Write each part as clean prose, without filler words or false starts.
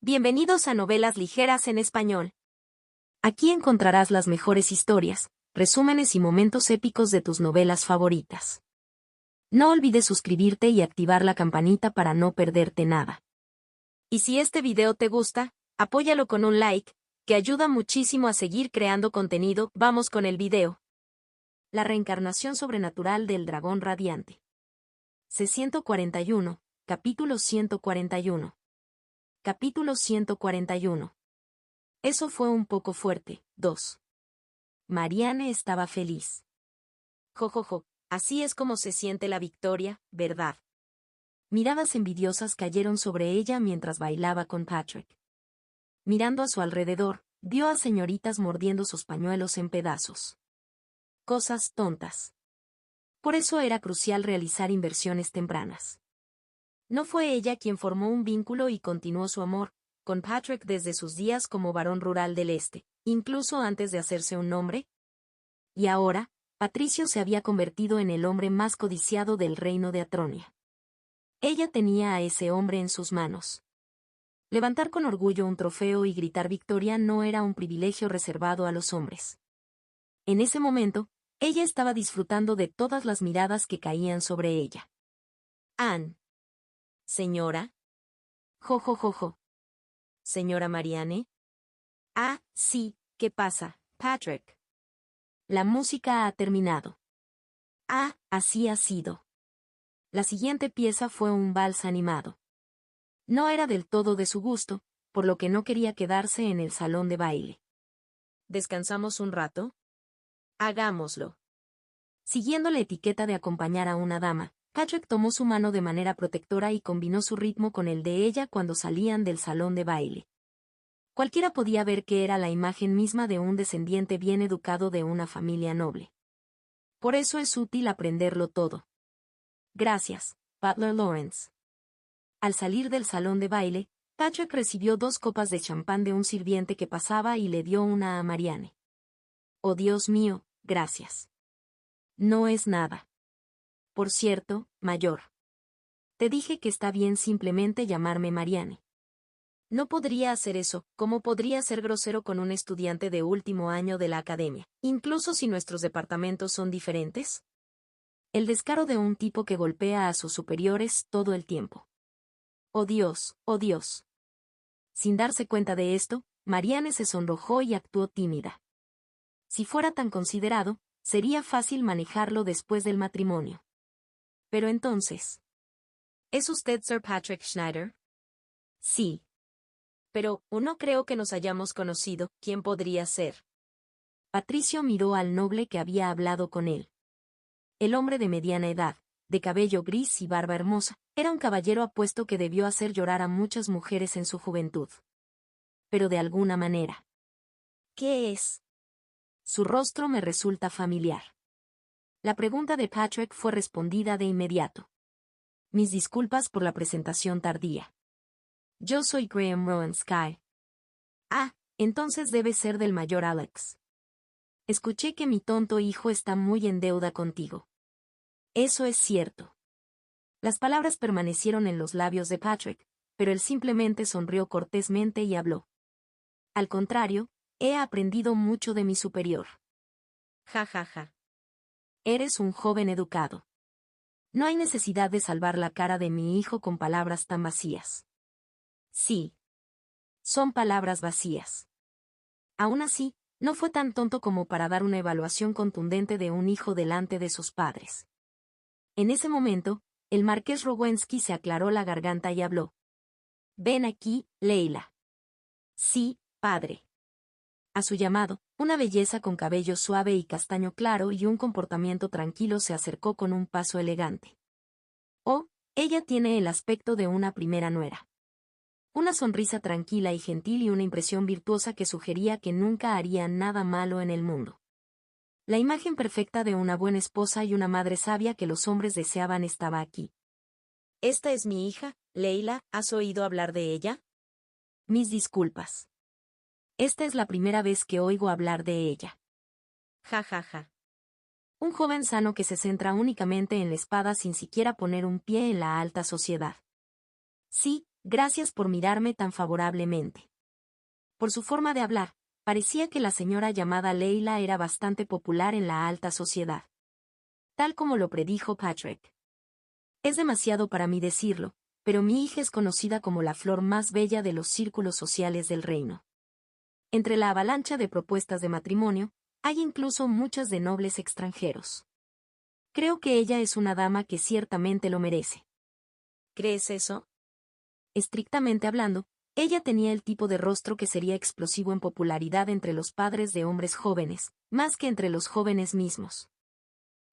Bienvenidos a Novelas Ligeras en Español. Aquí encontrarás las mejores historias, resúmenes y momentos épicos de tus novelas favoritas. No olvides suscribirte y activar la campanita para no perderte nada. Y si este video te gusta, apóyalo con un like, que ayuda muchísimo a seguir creando contenido. Vamos con el video. La reencarnación sobrenatural del dragón radiante. C-141, capítulo 141. Capítulo 141. Eso fue un poco fuerte. 2. Marianne estaba feliz. Jojojo, así es como se siente la victoria, ¿verdad? Miradas envidiosas cayeron sobre ella mientras bailaba con Patrick. Mirando a su alrededor, vio a señoritas mordiendo sus pañuelos en pedazos. Cosas tontas. Por eso era crucial realizar inversiones tempranas. No fue ella quien formó un vínculo y continuó su amor con Patrick desde sus días como varón rural del este, incluso antes de hacerse un nombre. Y ahora, Patricio se había convertido en el hombre más codiciado del reino de Atronia. Ella tenía a ese hombre en sus manos. Levantar con orgullo un trofeo y gritar victoria no era un privilegio reservado a los hombres. En ese momento, ella estaba disfrutando de todas las miradas que caían sobre ella. Anne. Señora. Jo. Señora Marianne. Ah, sí, ¿qué pasa, Patrick? La música ha terminado. Ah, así ha sido. La siguiente pieza fue un vals animado. No era del todo de su gusto, por lo que no quería quedarse en el salón de baile. ¿Descansamos un rato? Hagámoslo. Siguiendo la etiqueta de acompañar a una dama, Patrick tomó su mano de manera protectora y combinó su ritmo con el de ella cuando salían del salón de baile. Cualquiera podía ver que era la imagen misma de un descendiente bien educado de una familia noble. Por eso es útil aprenderlo todo. Gracias, Butler Lawrence. Al salir del salón de baile, Patrick recibió 2 copas de champán de un sirviente que pasaba y le dio una a Marianne. Oh Dios mío, gracias. No es nada. Por cierto, mayor. Te dije que está bien simplemente llamarme Marianne. No podría hacer eso. ¿Cómo podría ser grosero con un estudiante de último año de la academia, incluso si nuestros departamentos son diferentes? El descaro de un tipo que golpea a sus superiores todo el tiempo. Oh Dios, oh Dios. Sin darse cuenta de esto, Marianne se sonrojó y actuó tímida. Si fuera tan considerado, sería fácil manejarlo después del matrimonio. Pero entonces... ¿Es usted Sir Patrick Schneider? Sí. Pero, no creo que nos hayamos conocido. ¿Quién podría ser? Patricio miró al noble que había hablado con él. El hombre de mediana edad, de cabello gris y barba hermosa, era un caballero apuesto que debió hacer llorar a muchas mujeres en su juventud. Pero de alguna manera. ¿Qué es? Su rostro me resulta familiar. La pregunta de Patrick fue respondida de inmediato. Mis disculpas por la presentación tardía. Yo soy Graham Rowan Sky. Ah, entonces debe ser del mayor Alex. Escuché que mi tonto hijo está muy en deuda contigo. Eso es cierto. Las palabras permanecieron en los labios de Patrick, pero él simplemente sonrió cortésmente y habló. Al contrario, he aprendido mucho de mi superior. Ja. Eres un joven educado. No hay necesidad de salvar la cara de mi hijo con palabras tan vacías. Sí. Son palabras vacías. Aún así, no fue tan tonto como para dar una evaluación contundente de un hijo delante de sus padres. En ese momento, el marqués Rowensky se aclaró la garganta y habló. Ven aquí, Leila. Sí, padre. A su llamado, una belleza con cabello suave y castaño claro y un comportamiento tranquilo se acercó con un paso elegante. Oh, ella tiene el aspecto de una primera nuera. Una sonrisa tranquila y gentil y una impresión virtuosa que sugería que nunca haría nada malo en el mundo. La imagen perfecta de una buena esposa y una madre sabia que los hombres deseaban estaba aquí. Esta es mi hija, Leila, ¿has oído hablar de ella? Mis disculpas. Esta es la primera vez que oigo hablar de ella. Ja. Un joven sano que se centra únicamente en la espada sin siquiera poner un pie en la alta sociedad. Sí, Gracias por mirarme tan favorablemente. Por su forma de hablar, parecía que la señora llamada Leila era bastante popular en la alta sociedad. Tal como lo predijo Patrick. Es demasiado para mí decirlo, pero mi hija es conocida como la flor más bella de los círculos sociales del reino. Entre la avalancha de propuestas de matrimonio, hay incluso muchas de nobles extranjeros. Creo que ella es una dama que ciertamente lo merece. ¿Crees eso? Estrictamente hablando, ella tenía el tipo de rostro que sería explosivo en popularidad entre los padres de hombres jóvenes, más que entre los jóvenes mismos.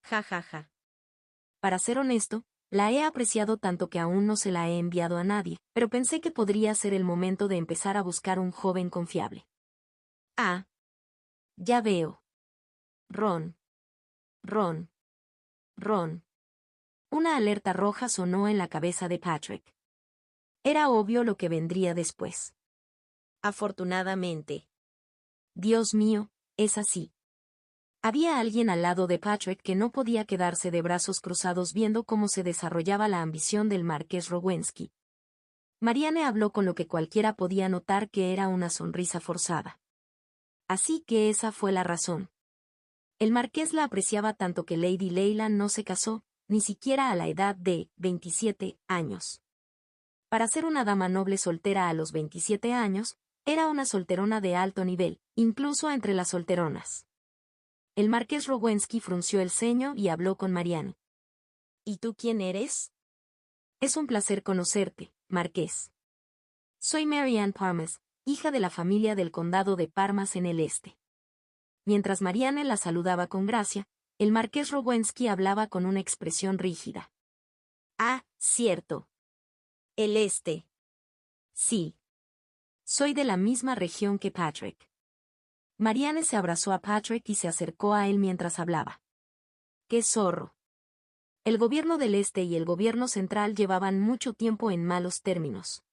Ja ja ja. Para ser honesto, la he apreciado tanto que aún no se la he enviado a nadie, pero pensé que podría ser el momento de empezar a buscar un joven confiable. Ah. Ya veo. Ron. Ron. Ron. Una alerta roja sonó en la cabeza de Patrick. Era obvio lo que vendría después. Afortunadamente. Dios mío, es así. Había alguien al lado de Patrick que no podía quedarse de brazos cruzados viendo cómo se desarrollaba la ambición del marqués Rowensky. Marianne habló con lo que cualquiera podía notar que era una sonrisa forzada. Así que esa fue la razón. El marqués la apreciaba tanto que Lady Leila no se casó, ni siquiera a la edad de 27 años. Para ser una dama noble soltera a los 27 años, era una solterona de alto nivel, incluso entre las solteronas. El marqués Rowensky frunció el ceño y habló con Marianne. ¿Y tú quién eres? Es un placer conocerte, marqués. Soy Marianne Parmas, hija de la familia del condado de Parmas en el este. Mientras Marianne la saludaba con gracia, el marqués Rowensky hablaba con una expresión rígida. Ah, cierto. El este. Sí. Soy de la misma región que Patrick. Marianne se abrazó a Patrick y se acercó a él mientras hablaba. ¡Qué zorro! El gobierno del este y el gobierno central llevaban mucho tiempo en malos términos.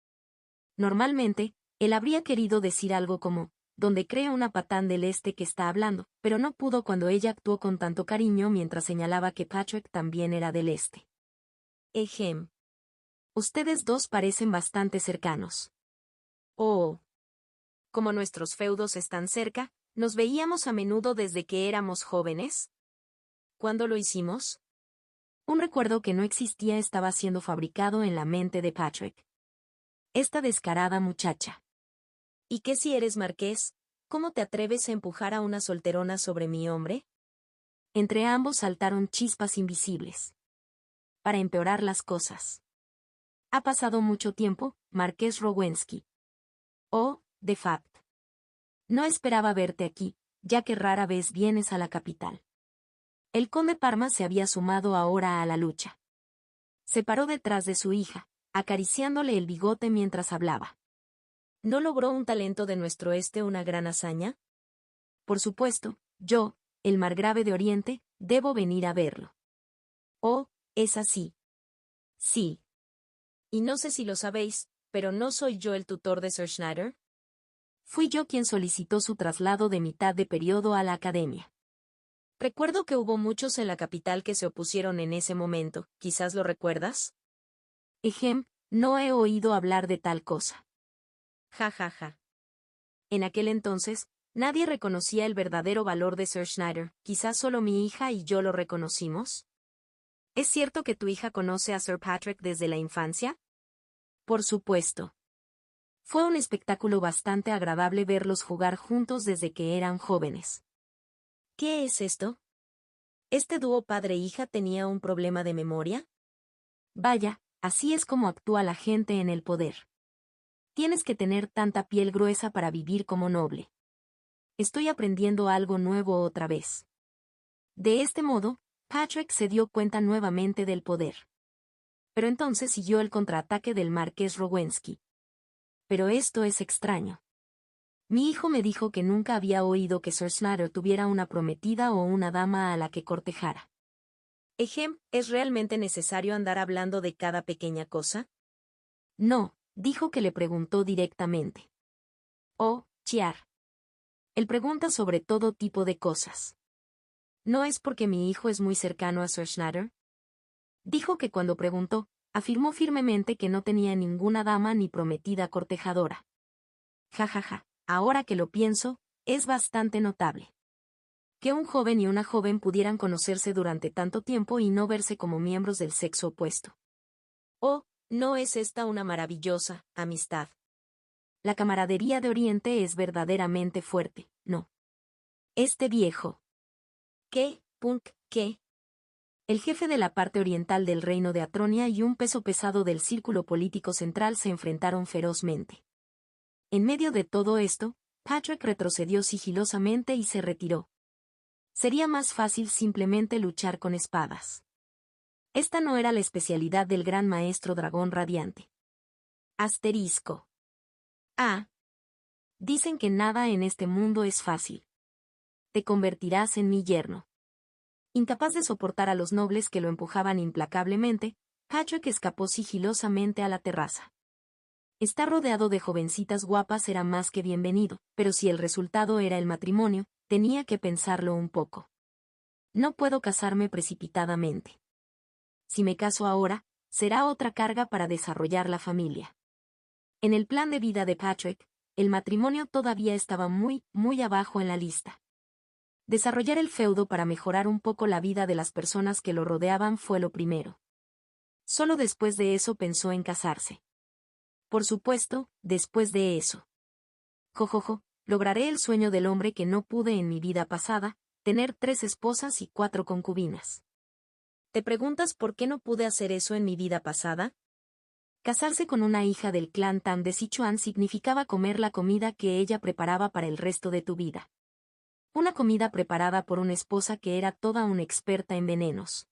Normalmente, él habría querido decir algo como, donde cree una patán del este que está hablando, pero no pudo cuando ella actuó con tanto cariño mientras señalaba que Patrick también era del este. Ejem. Ustedes dos parecen bastante cercanos. Oh. Como nuestros feudos están cerca, ¿nos veíamos a menudo desde que éramos jóvenes? ¿Cuándo lo hicimos? Un recuerdo que no existía estaba siendo fabricado en la mente de Patrick. Esta descarada muchacha. ¿Y qué si eres marqués? ¿Cómo te atreves a empujar a una solterona sobre mi hombre? Entre ambos saltaron chispas invisibles. Para empeorar las cosas. Ha pasado mucho tiempo, marqués Rowensky. Oh, de fact. No esperaba verte aquí, ya que rara vez vienes a la capital. El conde Parma se había sumado ahora a la lucha. Se paró detrás de su hija, acariciándole el bigote mientras hablaba. ¿No logró un talento de nuestro este una gran hazaña? Por supuesto, yo, el margrave de Oriente, debo venir a verlo. Oh, es así. Sí. Y no sé si lo sabéis, pero ¿no soy yo el tutor de Sir Schneider? Fui yo quien solicitó su traslado de mitad de periodo a la academia. Recuerdo que hubo muchos en la capital que se opusieron en ese momento, ¿quizás lo recuerdas? No he oído hablar de tal cosa. Ja ja ja. En aquel entonces, nadie reconocía el verdadero valor de Sir Schneider, quizás solo mi hija y yo lo reconocimos. ¿Es cierto que tu hija conoce a Sir Patrick desde la infancia? Por supuesto. Fue un espectáculo bastante agradable verlos jugar juntos desde que eran jóvenes. ¿Qué es esto? ¿Este dúo padre-hija tenía un problema de memoria? Vaya, así es como actúa la gente en el poder. Tienes que tener tanta piel gruesa para vivir como noble. Estoy aprendiendo algo nuevo otra vez. De este modo, Patrick se dio cuenta nuevamente del poder. Pero entonces siguió el contraataque del marqués Rowensky. Pero esto es extraño. Mi hijo me dijo que nunca había oído que Sir Schneider tuviera una prometida o una dama a la que cortejara. ¿Es realmente necesario andar hablando de cada pequeña cosa? No, dijo que le preguntó directamente. Oh, Chiar. Él pregunta sobre todo tipo de cosas. ¿No es porque mi hijo es muy cercano a Sir Schneider? Dijo que cuando preguntó, Afirmó firmemente que no tenía ninguna dama ni prometida cortejadora. Ja ja ja, ahora que lo pienso, es bastante notable. Que un joven y una joven pudieran conocerse durante tanto tiempo y no verse como miembros del sexo opuesto. Oh, ¿no es esta una maravillosa amistad? La camaradería de Oriente es verdaderamente fuerte, ¿no? Este viejo. ¿Qué, punk, qué? El jefe de la parte oriental del reino de Atronia y un peso pesado del círculo político central se enfrentaron ferozmente. En medio de todo esto, Patrick retrocedió sigilosamente y se retiró. Sería más fácil simplemente luchar con espadas. Esta no era la especialidad del gran maestro dragón radiante. Asterisco. Ah. Dicen que nada en este mundo es fácil. Te convertirás en mi yerno. Incapaz de soportar a los nobles que lo empujaban implacablemente, Patrick escapó sigilosamente a la terraza. Estar rodeado de jovencitas guapas era más que bienvenido, pero si el resultado era el matrimonio, tenía que pensarlo un poco. No puedo casarme precipitadamente. Si me caso ahora, será otra carga para desarrollar la familia. En el plan de vida de Patrick, el matrimonio todavía estaba muy, muy abajo en la lista. Desarrollar el feudo para mejorar un poco la vida de las personas que lo rodeaban fue lo primero. Solo después de eso pensó en casarse. Por supuesto, después de eso. Jojojo, lograré el sueño del hombre que no pude en mi vida pasada, tener 3 esposas y 4 concubinas. ¿Te preguntas por qué no pude hacer eso en mi vida pasada? Casarse con una hija del clan Tan de Sichuan significaba comer la comida que ella preparaba para el resto de tu vida. Una comida preparada por una esposa que era toda una experta en venenos.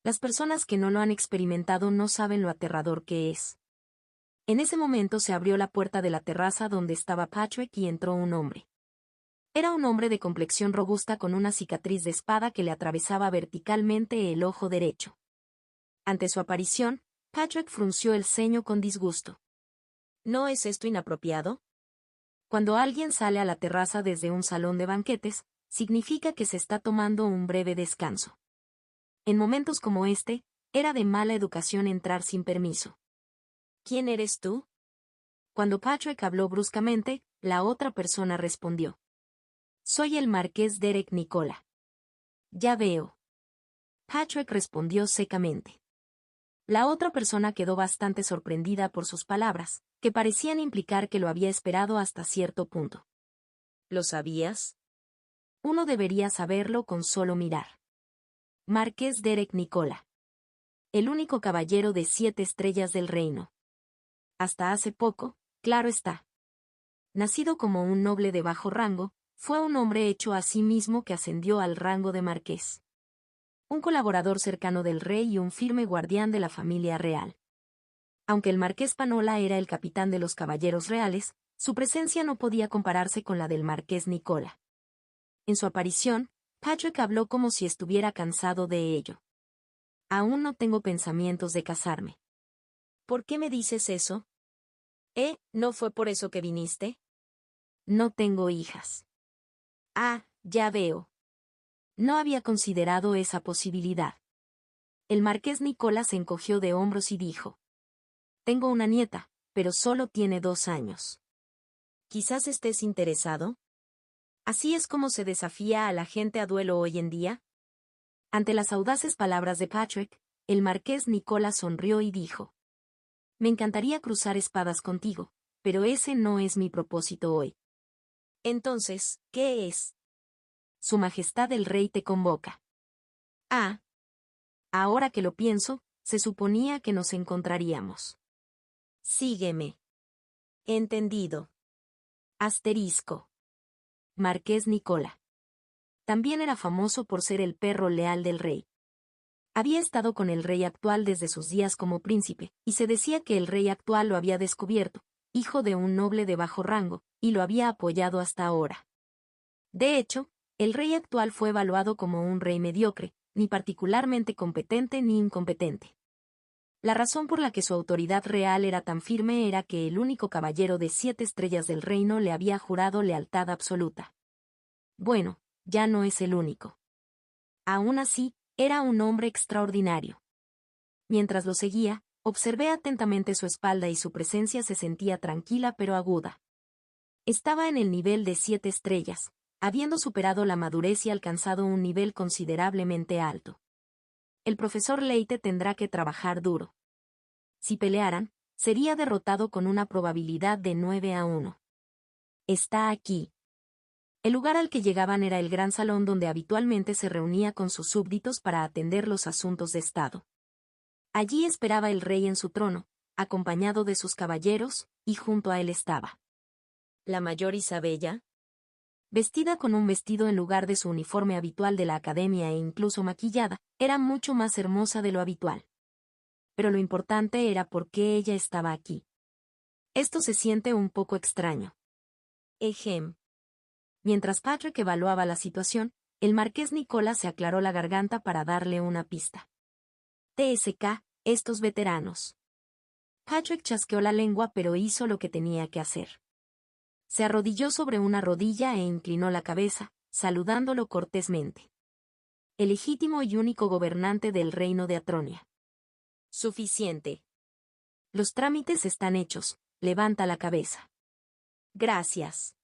Las personas que no lo han experimentado no saben lo aterrador que es. En ese momento se abrió la puerta de la terraza donde estaba Patrick y entró un hombre. Era un hombre de complexión robusta con una cicatriz de espada que le atravesaba verticalmente el ojo derecho. Ante su aparición, Patrick frunció el ceño con disgusto. ¿No es esto inapropiado? Cuando alguien sale a la terraza desde un salón de banquetes, significa que se está tomando un breve descanso. En momentos como este, era de mala educación entrar sin permiso. ¿Quién eres tú? Cuando Patrick habló bruscamente, la otra persona respondió. Soy el marqués Derek Nicola. Ya veo. Patrick respondió secamente. La otra persona quedó bastante sorprendida por sus palabras, que parecían implicar que lo había esperado hasta cierto punto. ¿Lo sabías? Uno debería saberlo con solo mirar. Marqués Derek Nicola. El único caballero de 7 estrellas del reino. Hasta hace poco, claro está. Nacido como un noble de bajo rango, fue un hombre hecho a sí mismo que ascendió al rango de marqués. Un colaborador cercano del rey y un firme guardián de la familia real. Aunque el marqués Panola era el capitán de los caballeros reales, su presencia no podía compararse con la del marqués Nicola. En su aparición, Patrick habló como si estuviera cansado de ello. Aún no tengo pensamientos de casarme. ¿Por qué me dices eso? ¿No fue por eso que viniste? No tengo hijas. Ah, ya veo. No había considerado esa posibilidad. El marqués Nicola se encogió de hombros y dijo. Tengo una nieta, pero solo tiene 2 años. Quizás estés interesado. ¿Así es como se desafía a la gente a duelo hoy en día? Ante las audaces palabras de Patrick, el marqués Nicola sonrió y dijo. Me encantaría cruzar espadas contigo, pero ese no es mi propósito hoy. Entonces, ¿qué es? Su Majestad el Rey te convoca. Ah. Ahora que lo pienso, se suponía que nos encontraríamos. Sígueme. Entendido. Asterisco. Marqués Nicola. También era famoso por ser el perro leal del rey. Había estado con el rey actual desde sus días como príncipe, y se decía que el rey actual lo había descubierto, hijo de un noble de bajo rango, y lo había apoyado hasta ahora. De hecho, el rey actual fue evaluado como un rey mediocre, ni particularmente competente ni incompetente. La razón por la que su autoridad real era tan firme era que el único caballero de 7 estrellas del reino le había jurado lealtad absoluta. Bueno, ya no es el único. Aún así, era un hombre extraordinario. Mientras lo seguía, Observé atentamente su espalda y su presencia se sentía tranquila pero aguda. Estaba en el nivel de 7 estrellas, habiendo superado la madurez y alcanzado un nivel considerablemente alto. El profesor Leite tendrá que trabajar duro. Si pelearan, sería derrotado con una probabilidad de 9-1. Está aquí. El lugar al que llegaban era el gran salón donde habitualmente se reunía con sus súbditos para atender los asuntos de Estado. Allí esperaba el rey en su trono, acompañado de sus caballeros, y junto a él estaba la mayor Isabella, vestida con un vestido en lugar de su uniforme habitual de la academia e incluso maquillada, era mucho más hermosa de lo habitual. Pero lo importante era por qué ella estaba aquí. Esto se siente un poco extraño. Ejem. Mientras Patrick evaluaba la situación, el marqués Nicola se aclaró la garganta para darle una pista. TSK, estos veteranos. Patrick chasqueó la lengua pero hizo lo que tenía que hacer. Se arrodilló sobre una rodilla e inclinó la cabeza, saludándolo cortésmente. El legítimo y único gobernante del reino de Atronia. Suficiente. Los trámites están hechos, levanta la cabeza. Gracias.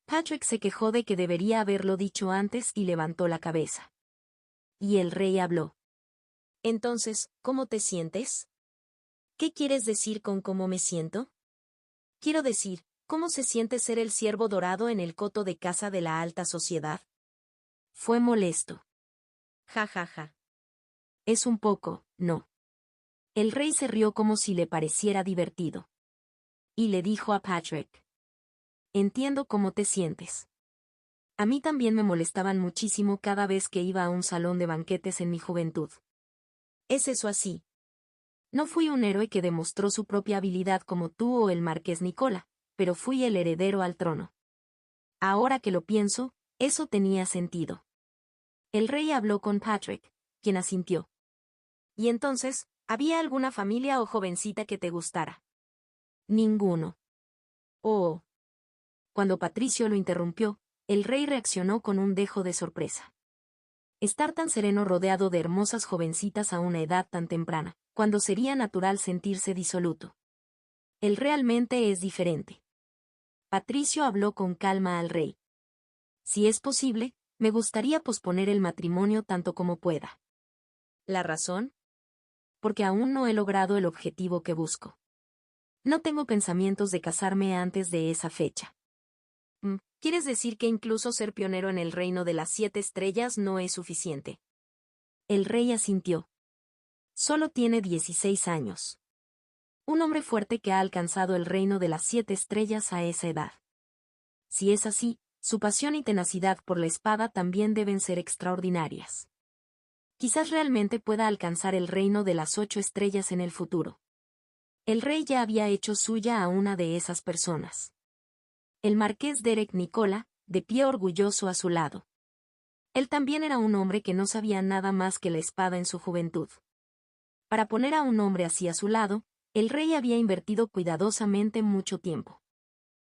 Patrick se quejó de que debería haberlo dicho antes y levantó la cabeza. Y el rey habló. Entonces, ¿cómo te sientes? ¿Qué quieres decir con cómo me siento? Quiero decir, ¿cómo se siente ser el ciervo dorado en el coto de caza de la alta sociedad? Fue molesto. Ja ja ja. Es un poco, ¿no? El rey se rió como si le pareciera divertido. Y le dijo a Patrick. Entiendo cómo te sientes. A mí también me molestaban muchísimo cada vez que iba a un salón de banquetes en mi juventud. ¿Es eso así? No fui un héroe que demostró su propia habilidad como tú o el marqués Nicola, pero fui el heredero al trono. Ahora que lo pienso, eso tenía sentido. El rey habló con Patrick, quien asintió. ¿Y entonces, había alguna familia o jovencita que te gustara? Ninguno. Oh. Cuando Patricio lo interrumpió, el rey reaccionó con un dejo de sorpresa. Estar tan sereno rodeado de hermosas jovencitas a una edad tan temprana, cuando sería natural sentirse disoluto. Él realmente es diferente. Patricio habló con calma al rey. Si es posible, me gustaría posponer el matrimonio tanto como pueda. ¿La razón? Porque aún no he logrado el objetivo que busco. No tengo pensamientos de casarme antes de esa fecha. ¿Quieres decir que incluso ser pionero en el reino de las 7 estrellas no es suficiente? El rey asintió. Solo tiene 16 años. Un hombre fuerte que ha alcanzado el reino de las 7 estrellas a esa edad. Si es así, su pasión y tenacidad por la espada también deben ser extraordinarias. Quizás realmente pueda alcanzar el reino de las 8 estrellas en el futuro. El rey ya había hecho suya a una de esas personas. El marqués Derek Nicola, de pie orgulloso a su lado. Él también era un hombre que no sabía nada más que la espada en su juventud. Para poner a un hombre así a su lado, el rey había invertido cuidadosamente mucho tiempo.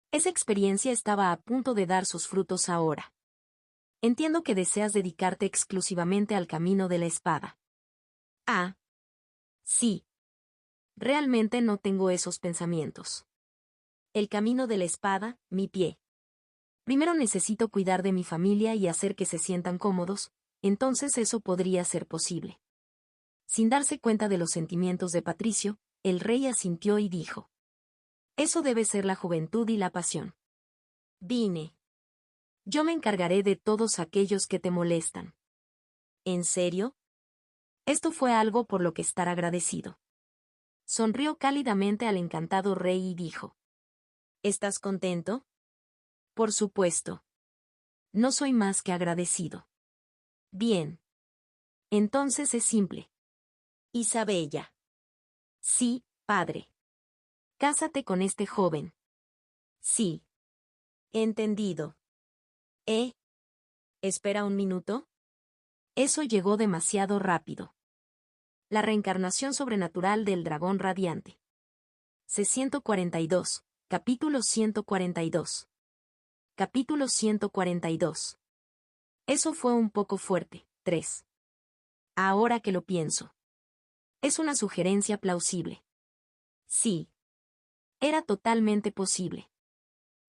Esa experiencia estaba a punto de dar sus frutos ahora. Entiendo que deseas dedicarte exclusivamente al camino de la espada. Ah. Sí. Realmente no tengo esos pensamientos. El camino de la espada, mi pie. Primero necesito cuidar de mi familia y hacer que se sientan cómodos, entonces eso podría ser posible. Sin darse cuenta de los sentimientos de Patricio, el rey asintió y dijo. Eso debe ser la juventud y la pasión. Vine. Yo me encargaré de todos aquellos que te molestan. ¿En serio? Esto fue algo por lo que estar agradecido. Sonrió cálidamente al encantado rey y dijo. ¿Estás contento? Por supuesto. No soy más que agradecido. Bien. Entonces es simple. Isabella. Sí, padre. Cásate con este joven. Sí. Entendido. Espera un minuto. Eso llegó demasiado rápido. La reencarnación sobrenatural del dragón radiante. C-142, capítulo 142. Capítulo 142. Eso fue un poco fuerte. 3. Ahora que lo pienso. Es una sugerencia plausible. Sí. Era totalmente posible.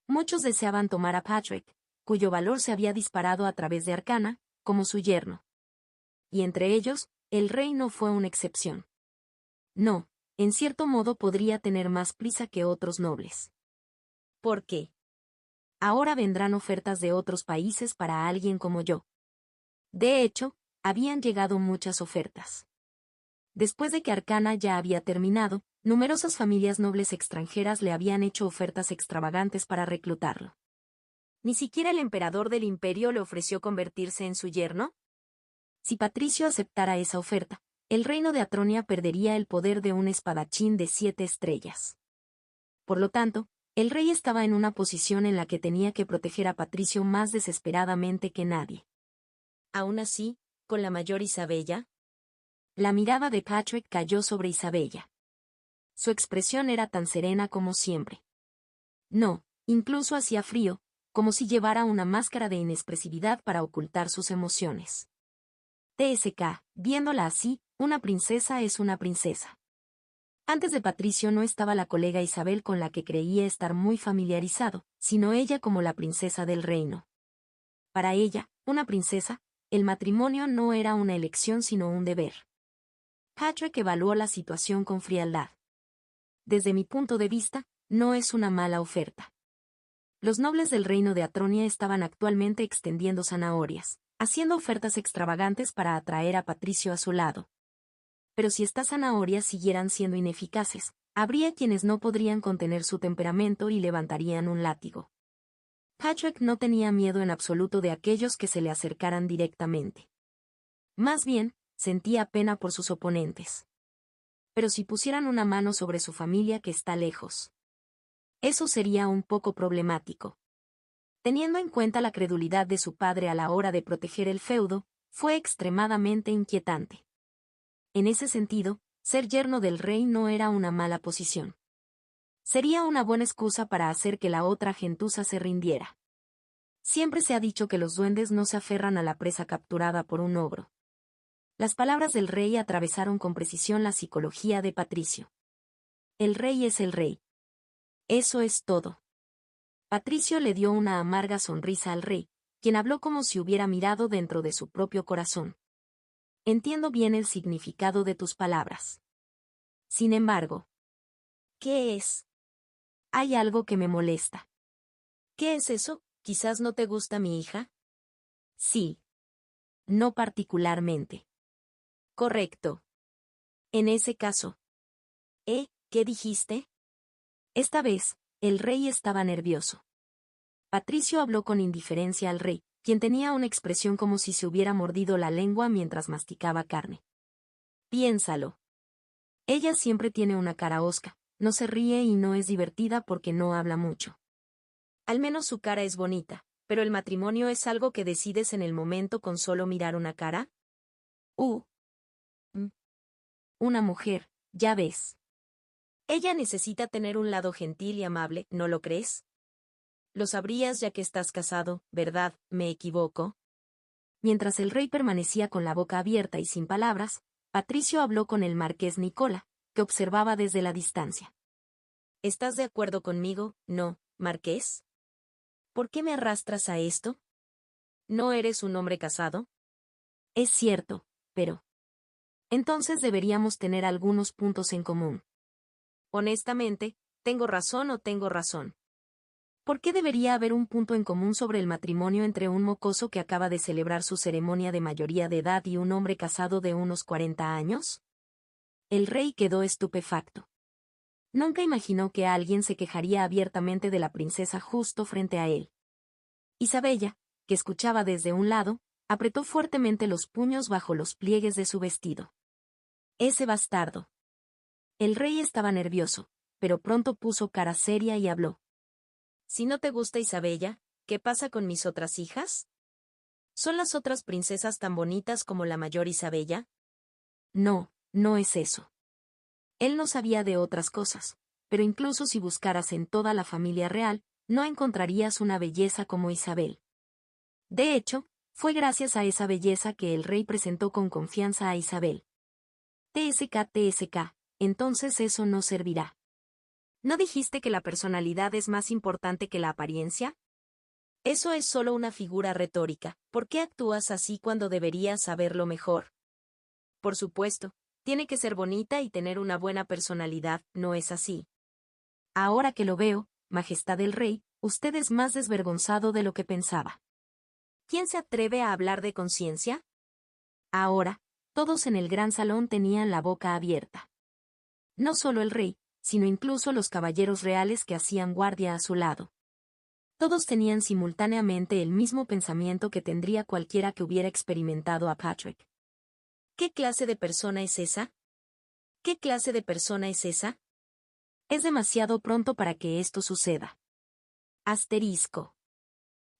Muchos deseaban tomar a Patrick, cuyo valor se había disparado a través de Arcana, como su yerno. Y entre ellos, el rey no fue una excepción. No, en cierto modo podría tener más prisa que otros nobles. ¿Por qué? Ahora vendrán ofertas de otros países para alguien como yo. De hecho, habían llegado muchas ofertas. Después de que Arcana ya había terminado, numerosas familias nobles extranjeras le habían hecho ofertas extravagantes para reclutarlo. ¿Ni siquiera el emperador del imperio le ofreció convertirse en su yerno? Si Patricio aceptara esa oferta, el reino de Atronia perdería el poder de un espadachín de 7 estrellas. Por lo tanto, el rey estaba en una posición en la que tenía que proteger a Patricio más desesperadamente que nadie. Aún así, con la mayor Isabella. La mirada de Patrick cayó sobre Isabella. Su expresión era tan serena como siempre. No, incluso hacía frío, como si llevara una máscara de inexpresividad para ocultar sus emociones. TSK, viéndola así, una princesa es una princesa. Antes de Patricio no estaba la colega Isabel con la que creía estar muy familiarizado, sino ella como la princesa del reino. Para ella, una princesa, el matrimonio no era una elección sino un deber. Patrick evaluó la situación con frialdad. Desde mi punto de vista, no es una mala oferta. Los nobles del reino de Atronia estaban actualmente extendiendo zanahorias, haciendo ofertas extravagantes para atraer a Patricio a su lado. Pero si estas zanahorias siguieran siendo ineficaces, habría quienes no podrían contener su temperamento y levantarían un látigo. Patrick no tenía miedo en absoluto de aquellos que se le acercaran directamente. Más bien, sentía pena por sus oponentes. Pero si pusieran una mano sobre su familia que está lejos, eso sería un poco problemático. Teniendo en cuenta la credulidad de su padre a la hora de proteger el feudo, fue extremadamente inquietante. En ese sentido, ser yerno del rey no era una mala posición. Sería una buena excusa para hacer que la otra gentuza se rindiera. Siempre se ha dicho que los duendes no se aferran a la presa capturada por un ogro. Las palabras del rey atravesaron con precisión la psicología de Patricio. El rey es el rey. Eso es todo. Patricio le dio una amarga sonrisa al rey, quien habló como si hubiera mirado dentro de su propio corazón. Entiendo bien el significado de tus palabras. Sin embargo, ¿qué es? Hay algo que me molesta. ¿Qué es eso? ¿Quizás no te gusta mi hija? Sí. No particularmente. Correcto. En ese caso. ¿Qué dijiste? Esta vez, el rey estaba nervioso. Patricio habló con indiferencia al rey, quien tenía una expresión como si se hubiera mordido la lengua mientras masticaba carne. Piénsalo. Ella siempre tiene una cara hosca, no se ríe y no es divertida porque no habla mucho. Al menos su cara es bonita, pero el matrimonio es algo que decides en el momento con solo mirar una cara. Una mujer, ya ves. Ella necesita tener un lado gentil y amable, ¿no lo crees? Lo sabrías ya que estás casado, ¿verdad? ¿Me equivoco? Mientras el rey permanecía con la boca abierta y sin palabras, Patricio habló con el marqués Nicola, que observaba desde la distancia. ¿Estás de acuerdo conmigo, no, marqués? ¿Por qué me arrastras a esto? ¿No eres un hombre casado? Es cierto, pero... Entonces deberíamos tener algunos puntos en común. Honestamente, ¿tengo razón o tengo razón? ¿Por qué debería haber un punto en común sobre el matrimonio entre un mocoso que acaba de celebrar su ceremonia de mayoría de edad y un hombre casado de unos 40 años? El rey quedó estupefacto. Nunca imaginó que alguien se quejaría abiertamente de la princesa justo frente a él. Isabella, que escuchaba desde un lado, apretó fuertemente los puños bajo los pliegues de su vestido. Ese bastardo. El rey estaba nervioso, pero pronto puso cara seria y habló. Si no te gusta Isabella, ¿qué pasa con mis otras hijas? ¿Son las otras princesas tan bonitas como la mayor Isabella? No, no es eso. Él no sabía de otras cosas, pero incluso si buscaras en toda la familia real, no encontrarías una belleza como Isabel. De hecho, fue gracias a esa belleza que el rey presentó con confianza a Isabel. TSK, entonces eso no servirá. ¿No dijiste que la personalidad es más importante que la apariencia? Eso es solo una figura retórica. ¿Por qué actúas así cuando deberías saberlo mejor? Por supuesto, tiene que ser bonita y tener una buena personalidad, ¿no es así? Ahora que lo veo, Majestad del Rey, usted es más desvergonzado de lo que pensaba. ¿Quién se atreve a hablar de conciencia? Ahora, todos en el gran salón tenían la boca abierta. No solo el rey, sino incluso los caballeros reales que hacían guardia a su lado. Todos tenían simultáneamente el mismo pensamiento que tendría cualquiera que hubiera experimentado a Patrick. ¿Qué clase de persona es esa? ¿Qué clase de persona es esa? Es demasiado pronto para que esto suceda. Asterisco.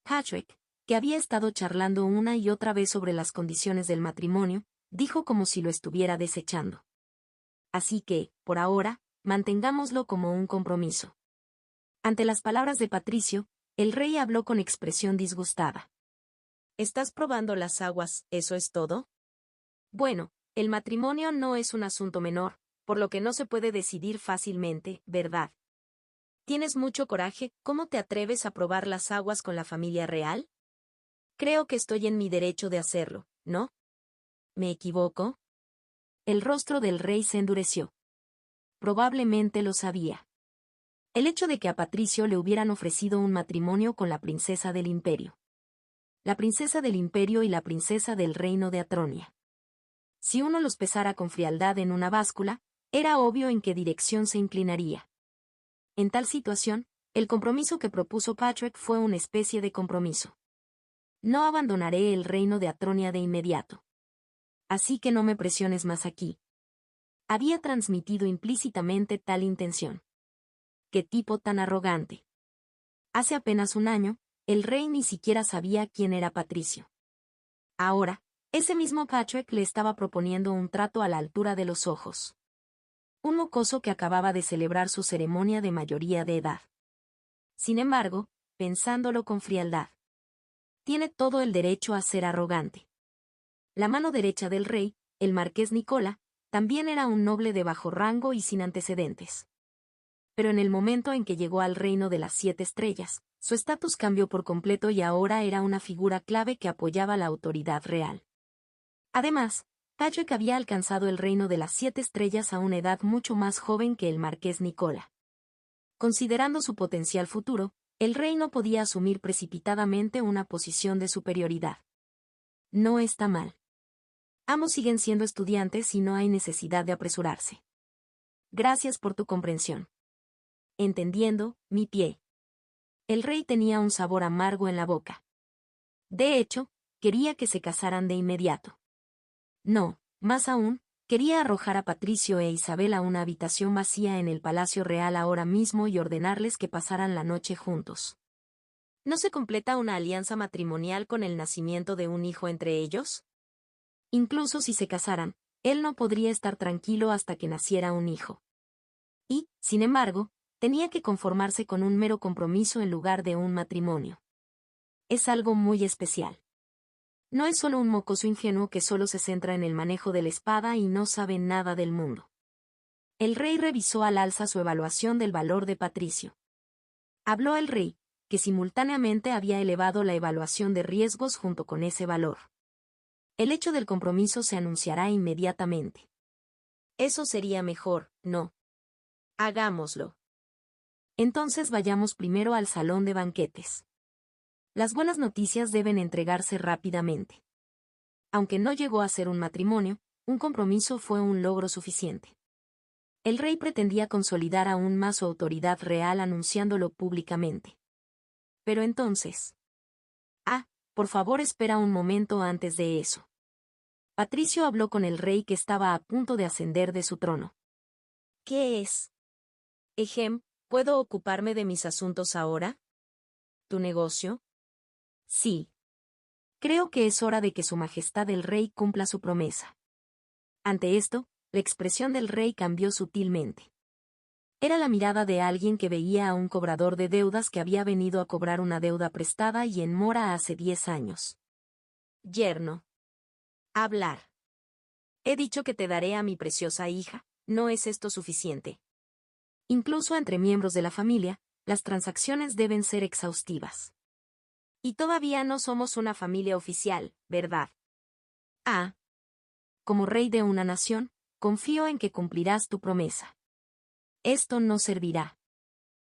Patrick, que había estado charlando una y otra vez sobre las condiciones del matrimonio, dijo como si lo estuviera desechando. Así que, por ahora, mantengámoslo como un compromiso. Ante las palabras de Patricio, el rey habló con expresión disgustada. ¿Estás probando las aguas, eso es todo? Bueno, el matrimonio no es un asunto menor, por lo que no se puede decidir fácilmente, ¿verdad? Tienes mucho coraje, ¿cómo te atreves a probar las aguas con la familia real? Creo que estoy en mi derecho de hacerlo, ¿no? ¿Me equivoco? El rostro del rey se endureció. Probablemente lo sabía. El hecho de que a Patricio le hubieran ofrecido un matrimonio con la princesa del imperio. La princesa del imperio y la princesa del reino de Atronia. Si uno los pesara con frialdad en una báscula, era obvio en qué dirección se inclinaría. En tal situación, el compromiso que propuso Patrick fue una especie de compromiso. No abandonaré el reino de Atronia de inmediato. Así que no me presiones más aquí. Había transmitido implícitamente tal intención. ¡Qué tipo tan arrogante! Hace apenas un año, el rey ni siquiera sabía quién era Patricio. Ahora, ese mismo Patrick le estaba proponiendo un trato a la altura de los ojos. Un mocoso que acababa de celebrar su ceremonia de mayoría de edad. Sin embargo, pensándolo con frialdad. Tiene todo el derecho a ser arrogante. La mano derecha del rey, el marqués Nicola, también era un noble de bajo rango y sin antecedentes. Pero en el momento en que llegó al reino de las 7 estrellas, su estatus cambió por completo y ahora era una figura clave que apoyaba la autoridad real. Además, Patrick había alcanzado el reino de las 7 estrellas a una edad mucho más joven que el marqués Nicola. Considerando su potencial futuro, el rey no podía asumir precipitadamente una posición de superioridad. No está mal. Ambos siguen siendo estudiantes y no hay necesidad de apresurarse. Gracias por tu comprensión. Entendiendo, mi pie. El rey tenía un sabor amargo en la boca. De hecho, quería que se casaran de inmediato. No, más aún, quería arrojar a Patricio e Isabel a una habitación vacía en el Palacio Real ahora mismo y ordenarles que pasaran la noche juntos. ¿No se completa una alianza matrimonial con el nacimiento de un hijo entre ellos? Incluso si se casaran, él no podría estar tranquilo hasta que naciera un hijo. Y, sin embargo, tenía que conformarse con un mero compromiso en lugar de un matrimonio. Es algo muy especial. No es solo un mocoso ingenuo que solo se centra en el manejo de la espada y no sabe nada del mundo. El rey revisó al alza su evaluación del valor de Patricio. Habló el rey, que simultáneamente había elevado la evaluación de riesgos junto con ese valor. El hecho del compromiso se anunciará inmediatamente. Eso sería mejor, ¿no? Hagámoslo. Entonces vayamos primero al salón de banquetes. Las buenas noticias deben entregarse rápidamente. Aunque no llegó a ser un matrimonio, un compromiso fue un logro suficiente. El rey pretendía consolidar aún más su autoridad real anunciándolo públicamente. Pero entonces... por favor espera un momento antes de eso. Patricio habló con el rey que estaba a punto de ascender de su trono. ¿Qué es? ¿Puedo ocuparme de mis asuntos ahora? ¿Tu negocio? Sí. Creo que es hora de que Su Majestad el Rey cumpla su promesa. Ante esto, la expresión del rey cambió sutilmente. Era la mirada de alguien que veía a un cobrador de deudas que había venido a cobrar una deuda prestada y en mora hace 10 años. Yerno. Hablar. He dicho que te daré a mi preciosa hija, ¿no es esto suficiente? Incluso entre miembros de la familia, las transacciones deben ser exhaustivas. Y todavía no somos una familia oficial, ¿verdad? Ah. Como rey de una nación, confío en que cumplirás tu promesa. Esto no servirá.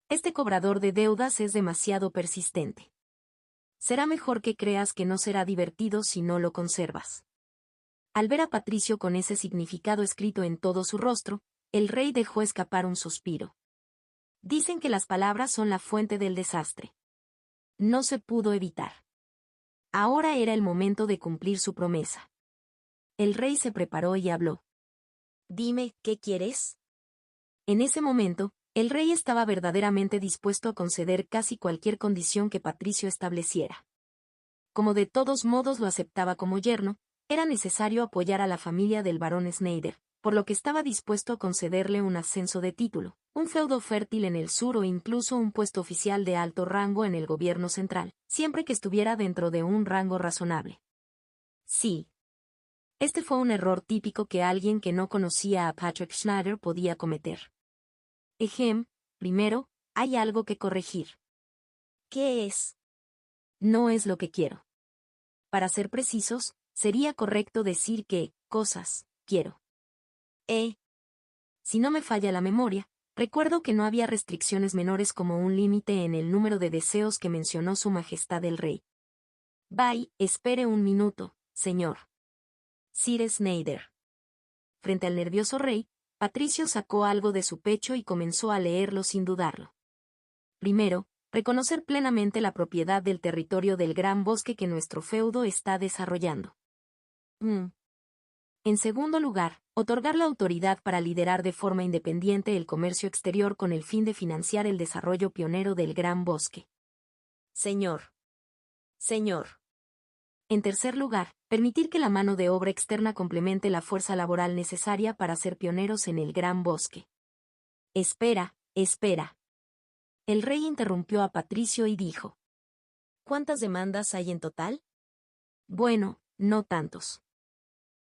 Este cobrador de deudas es demasiado persistente. Será mejor que creas que no será divertido si no lo conservas. Al ver a Patricio con ese significado escrito en todo su rostro, el rey dejó escapar un suspiro. Dicen que las palabras son la fuente del desastre. No se pudo evitar. Ahora era el momento de cumplir su promesa. El rey se preparó y habló. Dime, ¿qué quieres? En ese momento, el rey estaba verdaderamente dispuesto a conceder casi cualquier condición que Patricio estableciera. Como de todos modos lo aceptaba como yerno, era necesario apoyar a la familia del barón Schneider, por lo que estaba dispuesto a concederle un ascenso de título, un feudo fértil en el sur o incluso un puesto oficial de alto rango en el gobierno central, siempre que estuviera dentro de un rango razonable. Sí. Este fue un error típico que alguien que no conocía a Patrick Schneider podía cometer. Primero, hay algo que corregir. ¿Qué es? No es lo que quiero. Para ser precisos, sería correcto decir que, cosas, quiero. Si no me falla la memoria, recuerdo que no había restricciones menores como un límite en el número de deseos que mencionó Su Majestad el Rey. Espere un minuto, señor. Sir Schneider. Frente al nervioso rey, Patricio sacó algo de su pecho y comenzó a leerlo sin dudarlo. Primero, reconocer plenamente la propiedad del territorio del gran bosque que nuestro feudo está desarrollando. En segundo lugar, otorgar la autoridad para liderar de forma independiente el comercio exterior con el fin de financiar el desarrollo pionero del gran bosque. Señor. Señor. En tercer lugar, permitir que la mano de obra externa complemente la fuerza laboral necesaria para ser pioneros en el gran bosque. Espera. El rey interrumpió a Patricio y dijo. ¿Cuántas demandas hay en total? Bueno, no tantos.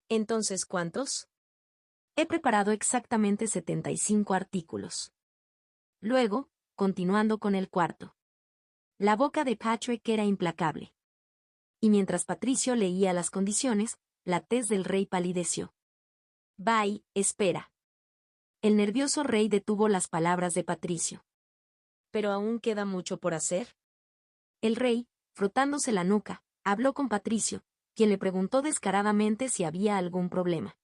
Entonces, ¿cuántos? He preparado exactamente 75 artículos. Luego, continuando con el cuarto. La boca de Patrick era implacable. Y mientras Patricio leía las condiciones, la tez del rey palideció. Espera. El nervioso rey detuvo las palabras de Patricio. ¿Pero aún queda mucho por hacer? El rey, frotándose la nuca, habló con Patricio, quien le preguntó descaradamente si había algún problema.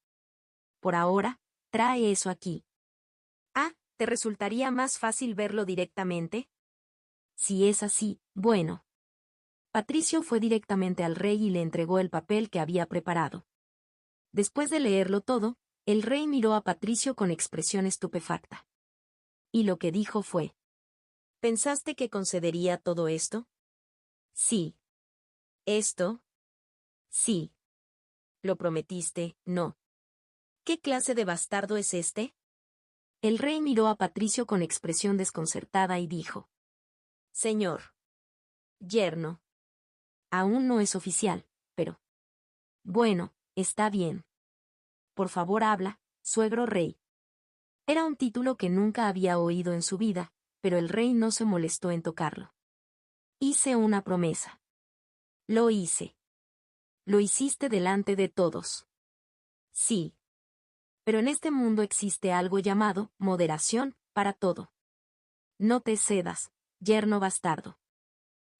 Por ahora, trae eso aquí. ¿Te resultaría más fácil verlo directamente? Si es así, bueno. Patricio fue directamente al rey y le entregó el papel que había preparado. Después de leerlo todo, el rey miró a Patricio con expresión estupefacta. Y lo que dijo fue: ¿pensaste que concedería todo esto? Sí. ¿Esto? Sí. ¿Lo prometiste? No. ¿Qué clase de bastardo es este? El rey miró a Patricio con expresión desconcertada y dijo: Señor. Yerno. Aún no es oficial, pero... Bueno, está bien. Por favor habla, suegro rey. Era un título que nunca había oído en su vida, pero el rey no se molestó en tocarlo. Hice una promesa. Lo hice. Lo hiciste delante de todos. Sí. Pero en este mundo existe algo llamado moderación para todo. No te cedas, yerno bastardo.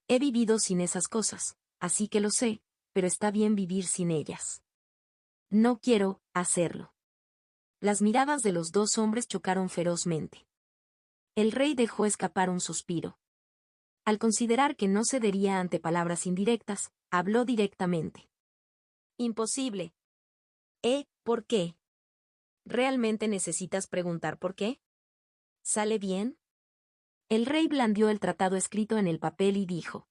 He vivido sin esas cosas, así que lo sé, pero está bien vivir sin ellas. No quiero hacerlo. Las miradas de los dos hombres chocaron ferozmente. El rey dejó escapar un suspiro. Al considerar que no cedería ante palabras indirectas, habló directamente. Imposible. ¿Por qué? ¿Realmente necesitas preguntar por qué? ¿Sale bien? El rey blandió el tratado escrito en el papel y dijo: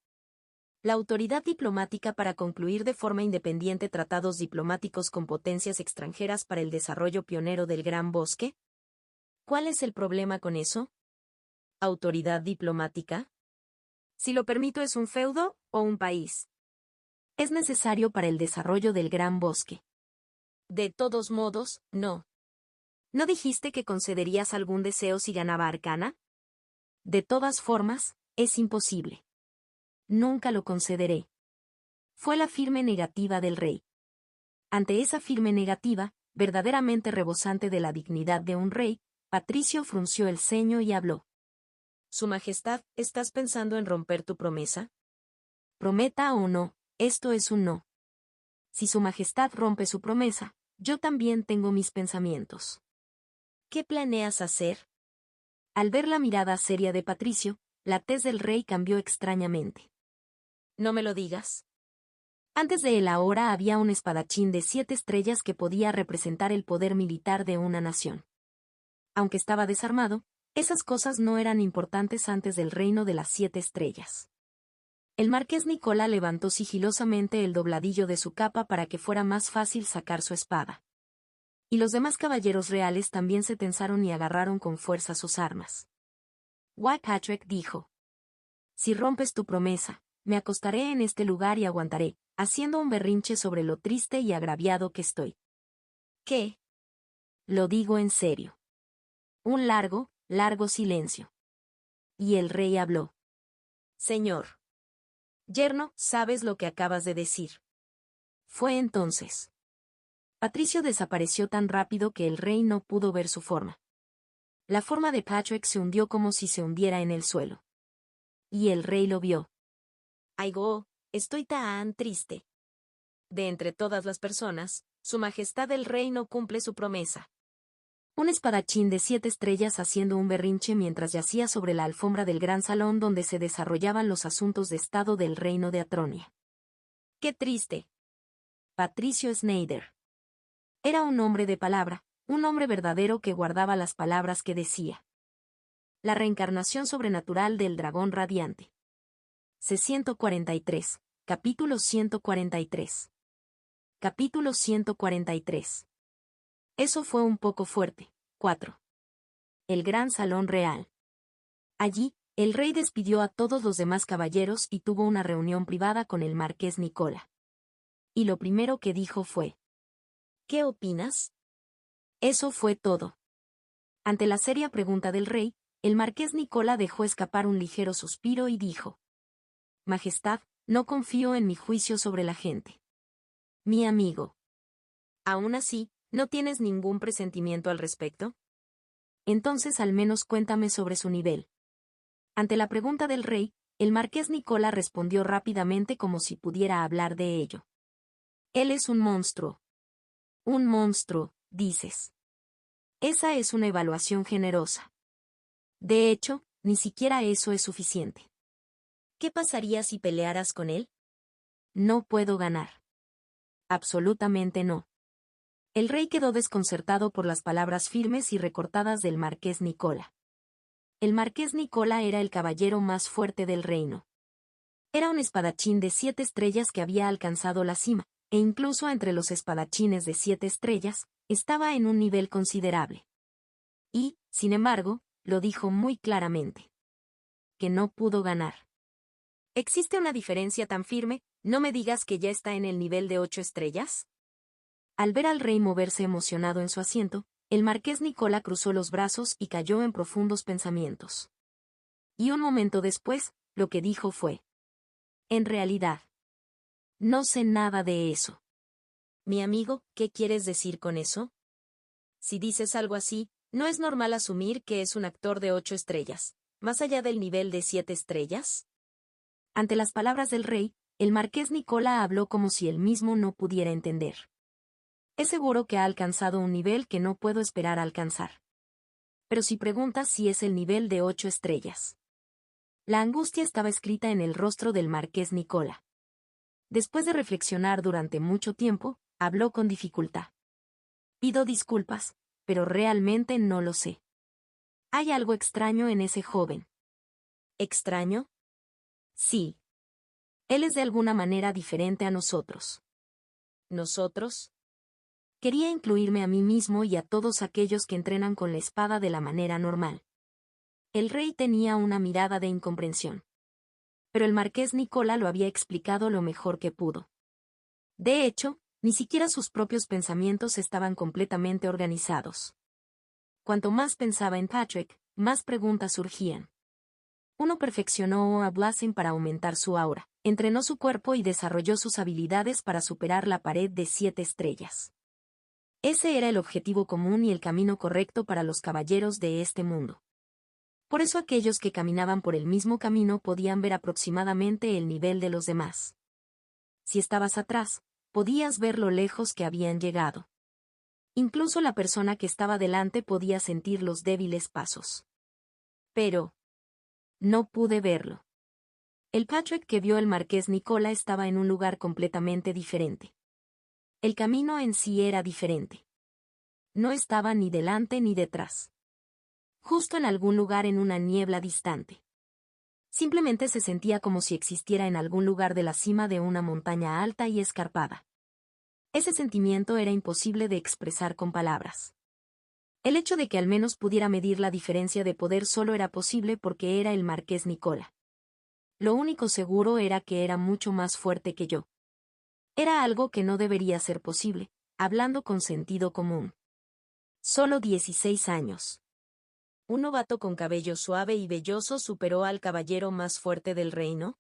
la autoridad diplomática para concluir de forma independiente tratados diplomáticos con potencias extranjeras para el desarrollo pionero del Gran Bosque. ¿Cuál es el problema con eso? ¿Autoridad diplomática? Si lo permito, ¿es un feudo o un país? Es necesario para el desarrollo del Gran Bosque. De todos modos, no. ¿No dijiste que concederías algún deseo si ganaba Arcana? De todas formas, es imposible. Nunca lo concederé. Fue la firme negativa del rey. Ante esa firme negativa, verdaderamente rebosante de la dignidad de un rey, Patricio frunció el ceño y habló. Su Majestad, ¿estás pensando en romper tu promesa? Prometa o no, esto es un no. Si Su Majestad rompe su promesa, yo también tengo mis pensamientos. ¿Qué planeas hacer? Al ver la mirada seria de Patricio, la tez del rey cambió extrañamente. No me lo digas. Antes de él ahora había un espadachín de 7 estrellas que podía representar el poder militar de una nación. Aunque estaba desarmado, esas cosas no eran importantes antes del reino de las 7 estrellas. El marqués Nicola levantó sigilosamente el dobladillo de su capa para que fuera más fácil sacar su espada. Y los demás caballeros reales también se tensaron y agarraron con fuerza sus armas. Patrick dijo. Si rompes tu promesa, me acostaré en este lugar y aguantaré, haciendo un berrinche sobre lo triste y agraviado que estoy. ¿Qué? Lo digo en serio. Un largo, largo silencio. Y el rey habló. Señor. Yerno, ¿sabes lo que acabas de decir? Fue entonces. Patricio desapareció tan rápido que el rey no pudo ver su forma. La forma de Patrick se hundió como si se hundiera en el suelo. Y el rey lo vio. Aigo, estoy tan triste. De entre todas las personas, Su Majestad el Rey no cumple su promesa. Un espadachín de 7 estrellas haciendo un berrinche mientras yacía sobre la alfombra del gran salón donde se desarrollaban los asuntos de estado del reino de Atronia. ¡Qué triste! Patricio Snyder. Era un hombre de palabra, un hombre verdadero que guardaba las palabras que decía. La reencarnación sobrenatural del dragón radiante. C-143, capítulo 143. Capítulo 143. Eso fue un poco fuerte. 4. El gran salón real. Allí, el rey despidió a todos los demás caballeros y tuvo una reunión privada con el marqués Nicola. Y lo primero que dijo fue: ¿Qué opinas? Eso fue todo. Ante la seria pregunta del rey, el marqués Nicola dejó escapar un ligero suspiro y dijo: Majestad, no confío en mi juicio sobre la gente. Mi amigo. Aún así, ¿no tienes ningún presentimiento al respecto? Entonces al menos cuéntame sobre su nivel. Ante la pregunta del rey, el marqués Nicola respondió rápidamente como si pudiera hablar de ello. Él es un monstruo. Un monstruo, dices. Esa es una evaluación generosa. De hecho, ni siquiera eso es suficiente. ¿Qué pasaría si pelearas con él? No puedo ganar. Absolutamente no. El rey quedó desconcertado por las palabras firmes y recortadas del marqués Nicola. El marqués Nicola era el caballero más fuerte del reino. Era un espadachín de 7 estrellas que había alcanzado la cima, e incluso entre los espadachines de 7 estrellas, estaba en un nivel considerable. Y, sin embargo, lo dijo muy claramente. Que no pudo ganar. ¿Existe una diferencia tan firme? ¿No me digas que ya está en el nivel de 8 estrellas? Al ver al rey moverse emocionado en su asiento, el marqués Nicola cruzó los brazos y cayó en profundos pensamientos. Y un momento después, lo que dijo fue: En realidad, no sé nada de eso. Mi amigo, ¿qué quieres decir con eso? Si dices algo así, no es normal asumir que es un actor de 8 estrellas, más allá del nivel de 7 estrellas. Ante las palabras del rey, el marqués Nicola habló como si él mismo no pudiera entender. Es seguro que ha alcanzado un nivel que no puedo esperar alcanzar. Pero si preguntas si es el nivel de 8 estrellas. La angustia estaba escrita en el rostro del marqués Nicola. Después de reflexionar durante mucho tiempo, habló con dificultad. Pido disculpas, pero realmente no lo sé. Hay algo extraño en ese joven. ¿Extraño? Sí. Él es de alguna manera diferente a nosotros. ¿Nosotros? Quería incluirme a mí mismo y a todos aquellos que entrenan con la espada de la manera normal. El rey tenía una mirada de incomprensión. Pero el marqués Nicola lo había explicado lo mejor que pudo. De hecho, Ni siquiera sus propios pensamientos estaban completamente organizados. Cuanto más pensaba en Patrick, más preguntas surgían. Uno perfeccionó a Blessing para aumentar su aura, entrenó su cuerpo y desarrolló sus habilidades para superar la pared de 7 estrellas. Ese era el objetivo común y el camino correcto para los caballeros de este mundo. Por eso aquellos que caminaban por el mismo camino podían ver aproximadamente el nivel de los demás. Si estabas atrás, podías ver lo lejos que habían llegado. Incluso la persona que estaba delante podía sentir los débiles pasos. Pero no pude verlo. El Patrick que vio el marqués Nicola estaba en un lugar completamente diferente. El camino en sí era diferente. No estaba ni delante ni detrás. Justo en algún lugar en una niebla distante. Simplemente se sentía como si existiera en algún lugar de la cima de una montaña alta y escarpada. Ese sentimiento era imposible de expresar con palabras. El hecho de que al menos pudiera medir la diferencia de poder solo era posible porque era el marqués Nicola. Lo único seguro era que era mucho más fuerte que yo. Era algo que no debería ser posible, hablando con sentido común. Solo 16 años. ¿Un novato con cabello suave y velloso superó al caballero más fuerte del reino?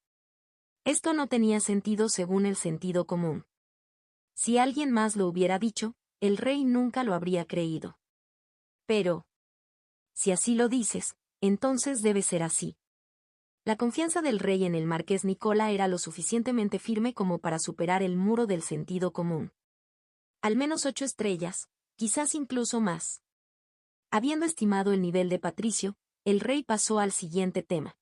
Esto no tenía sentido según el sentido común. Si alguien más lo hubiera dicho, el rey nunca lo habría creído. Pero, si así lo dices, entonces debe ser así. La confianza del rey en el marqués Nicola era lo suficientemente firme como para superar el muro del sentido común. Al menos 8 estrellas, quizás incluso más. Habiendo estimado el nivel de Patricio, el rey pasó al siguiente tema.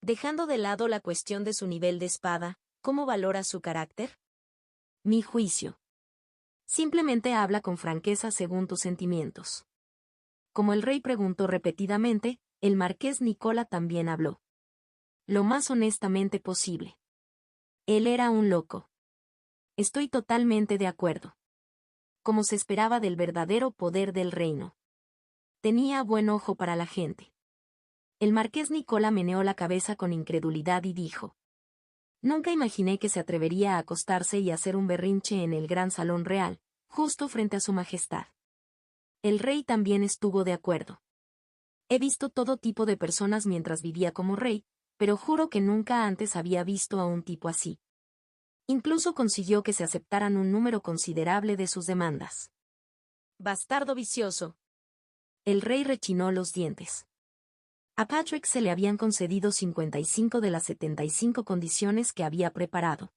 Dejando de lado la cuestión de su nivel de espada, ¿cómo valora su carácter? Mi juicio. Simplemente habla con franqueza según tus sentimientos. Como el rey preguntó repetidamente, el marqués Nicola también habló. Lo más honestamente posible. Él era un loco. Estoy totalmente de acuerdo. Como se esperaba del verdadero poder del reino. Tenía buen ojo para la gente. El marqués Nicola meneó la cabeza con incredulidad y dijo. Nunca imaginé que se atrevería a acostarse y hacer un berrinche en el gran salón real, justo frente a su majestad. El rey también estuvo de acuerdo. He visto todo tipo de personas mientras vivía como rey, pero juro que nunca antes había visto a un tipo así. Incluso consiguió que se aceptaran un número considerable de sus demandas. Bastardo vicioso. El rey rechinó los dientes. A Patrick se le habían concedido 55 de las 75 condiciones que había preparado.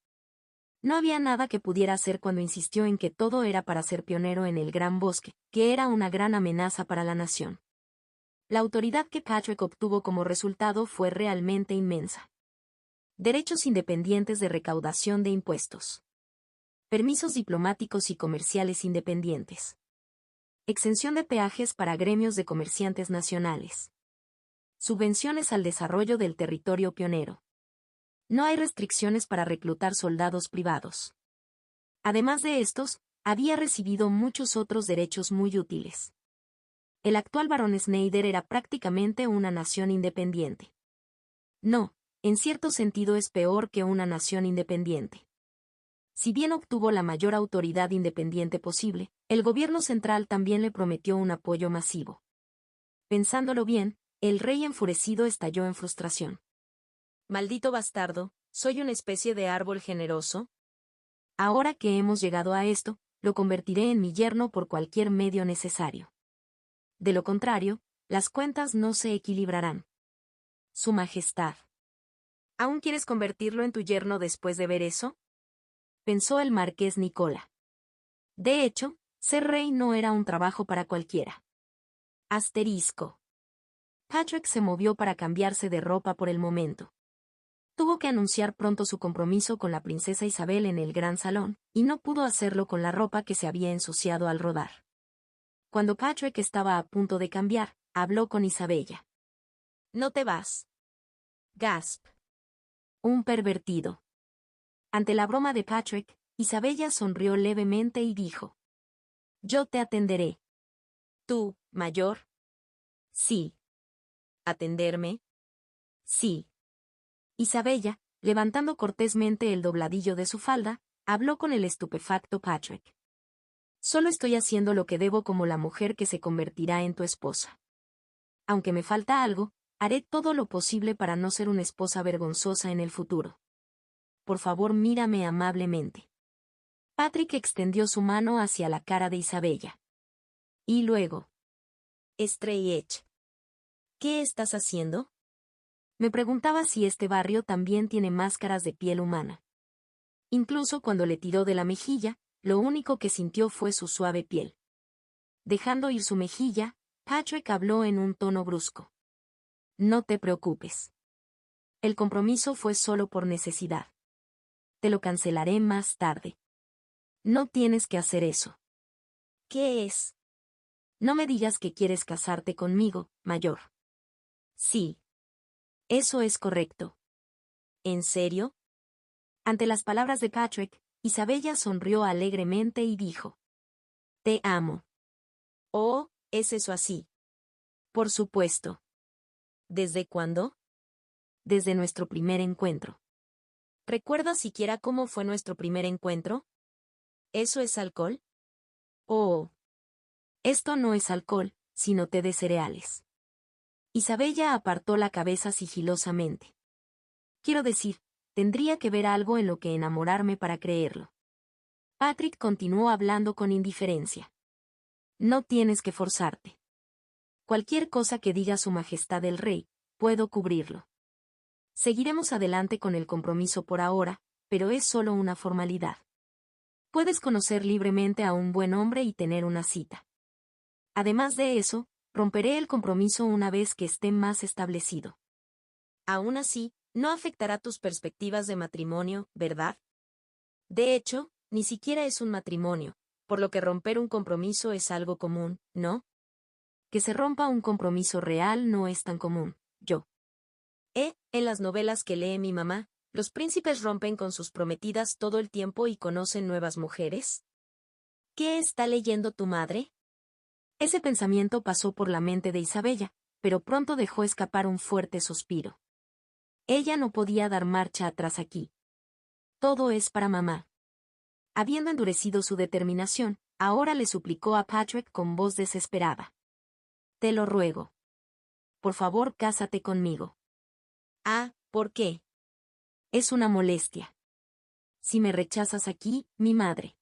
No había nada que pudiera hacer cuando insistió en que todo era para ser pionero en el Gran Bosque, que era una gran amenaza para la nación. La autoridad que Patrick obtuvo como resultado fue realmente inmensa. Derechos independientes de recaudación de impuestos. Permisos diplomáticos y comerciales independientes. Exención de peajes para gremios de comerciantes nacionales. Subvenciones al desarrollo del territorio pionero. No hay restricciones para reclutar soldados privados. Además de estos, había recibido muchos otros derechos muy útiles. El actual barón Schneider era prácticamente una nación independiente. No, en cierto sentido es peor que una nación independiente. Si bien obtuvo la mayor autoridad independiente posible, el gobierno central también le prometió un apoyo masivo. Pensándolo bien, el rey enfurecido estalló en frustración. Maldito bastardo, ¿soy una especie de árbol generoso? Ahora que hemos llegado a esto, lo convertiré en mi yerno por cualquier medio necesario. De lo contrario, las cuentas no se equilibrarán. Su Majestad. ¿Aún quieres convertirlo en tu yerno después de ver eso? Pensó el marqués Nicola. De hecho, ser rey no era un trabajo para cualquiera. Asterisco. Patrick se movió para cambiarse de ropa por el momento. Tuvo que anunciar pronto su compromiso con la princesa Isabel en el gran salón, y no pudo hacerlo con la ropa que se había ensuciado al rodar. Cuando Patrick estaba a punto de cambiar, habló con Isabella. No te vas. Gasp. Un pervertido. Ante la broma de Patrick, Isabella sonrió levemente y dijo. Yo te atenderé. ¿Tú, mayor? Sí. ¿Atenderme? Sí. Isabella, levantando cortésmente el dobladillo de su falda, Habló con el estupefacto Patrick. Solo estoy haciendo lo que debo como la mujer que se convertirá en tu esposa. Aunque me falta algo, haré todo lo posible para no ser una esposa vergonzosa en el futuro. Por favor, mírame amablemente. Patrick extendió su mano hacia la cara de Isabella. Y luego. Stray-Edge. ¿Qué estás haciendo? Me preguntaba si este barrio también tiene máscaras de piel humana. Incluso cuando le tiró de la mejilla, lo único que sintió fue su suave piel. Dejando ir su mejilla, Patrick habló en un tono brusco. No te preocupes. El compromiso fue solo por necesidad. Te lo cancelaré más tarde. No tienes que hacer eso. ¿Qué es? No me digas que quieres casarte conmigo, mayor. Sí. Eso es correcto. ¿En serio? Ante las palabras de Patrick, Isabella sonrió alegremente y dijo. Te amo. Oh, ¿es eso así? Por supuesto. ¿Desde cuándo? Desde nuestro primer encuentro. ¿Recuerdas siquiera cómo fue nuestro primer encuentro? ¿Eso es alcohol? Oh. Esto no es alcohol, sino té de cereales. Isabella apartó la cabeza sigilosamente. Quiero decir, tendría que ver algo en lo que enamorarme para creerlo. Patrick continuó hablando con indiferencia. No tienes que forzarte. Cualquier cosa que diga Su Majestad el Rey, puedo cubrirlo. Seguiremos adelante con el compromiso por ahora, pero es solo una formalidad. Puedes conocer libremente a un buen hombre y tener una cita. Además de eso, romperé el compromiso una vez que esté más establecido. Aún así, no afectará tus perspectivas de matrimonio, ¿verdad? De hecho, ni siquiera es un matrimonio, por lo que romper un compromiso es algo común, ¿no? Que se rompa un compromiso real no es tan común, yo. En las novelas que lee mi mamá, ¿los príncipes rompen con sus prometidas todo el tiempo y conocen nuevas mujeres? ¿Qué está leyendo tu madre? Ese pensamiento pasó por la mente de Isabella, pero pronto dejó escapar un fuerte suspiro. Ella no podía dar marcha atrás aquí. Todo es para mamá. Habiendo endurecido su determinación, ahora le suplicó a Patrick con voz desesperada. Te lo ruego. Por favor, cásate conmigo. Ah, ¿por qué? Es una molestia. Si me rechazas aquí, mi madre.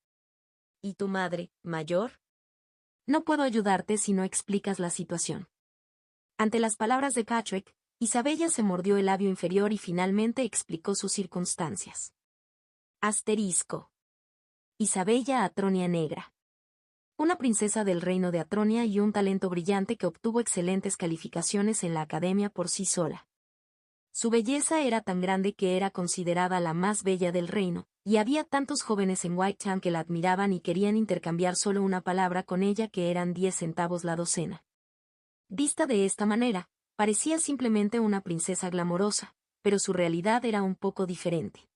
¿Y tu madre, mayor? No puedo ayudarte si no explicas la situación. Ante las palabras de Patrick, Isabella se mordió el labio inferior y finalmente explicó sus circunstancias. Asterisco. Isabella Atronia Negra. Una princesa del reino de Atronia y un talento brillante que obtuvo excelentes calificaciones en la academia por sí sola. Su belleza era tan grande que era considerada la más bella del reino, y había tantos jóvenes en Whitetown que la admiraban y querían intercambiar solo una palabra con ella que eran 10 centavos la docena. Vista de esta manera, parecía simplemente una princesa glamorosa, pero su realidad era un poco diferente.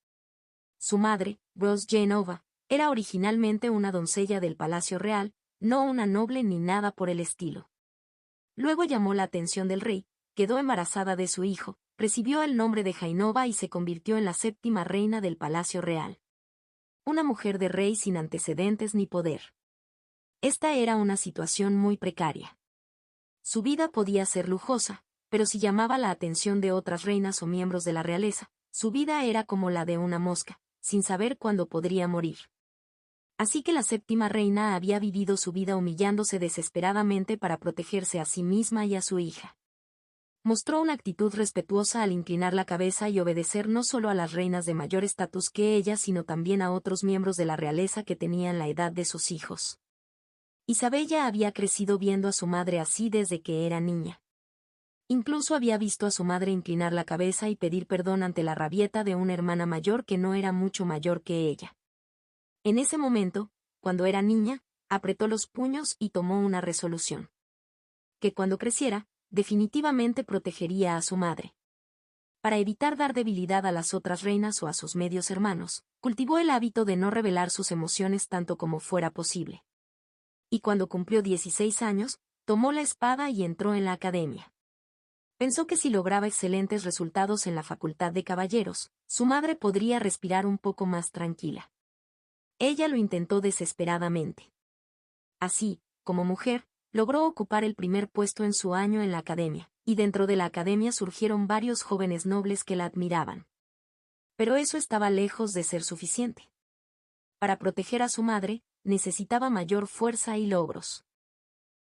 Su madre, Rose Genova, era originalmente una doncella del Palacio Real, no una noble ni nada por el estilo. Luego llamó la atención del rey, quedó embarazada de su hijo, recibió el nombre de Jainova y se convirtió en la 7ª reina del Palacio Real. Una mujer de rey sin antecedentes ni poder. Esta era una situación muy precaria. Su vida podía ser lujosa, pero si llamaba la atención de otras reinas o miembros de la realeza, su vida era como la de una mosca, sin saber cuándo podría morir. Así que la 7ª reina había vivido su vida humillándose desesperadamente para protegerse a sí misma y a su hija. Mostró una actitud respetuosa al inclinar la cabeza y obedecer no solo a las reinas de mayor estatus que ella, sino también a otros miembros de la realeza que tenían la edad de sus hijos. Isabella había crecido viendo a su madre así desde que era niña. Incluso había visto a su madre inclinar la cabeza y pedir perdón ante la rabieta de una hermana mayor que no era mucho mayor que ella. En ese momento, cuando era niña, apretó los puños y tomó una resolución. Que cuando creciera, definitivamente protegería a su madre. Para evitar dar debilidad a las otras reinas o a sus medios hermanos, cultivó el hábito de no revelar sus emociones tanto como fuera posible. Y cuando cumplió 16 años, tomó la espada y entró en la academia. Pensó que si lograba excelentes resultados en la facultad de caballeros, su madre podría respirar un poco más tranquila. Ella lo intentó desesperadamente. Así, como mujer, logró ocupar el primer puesto en su año en la academia, y dentro de la academia surgieron varios jóvenes nobles que la admiraban. Pero eso estaba lejos de ser suficiente. Para proteger a su madre, necesitaba mayor fuerza y logros.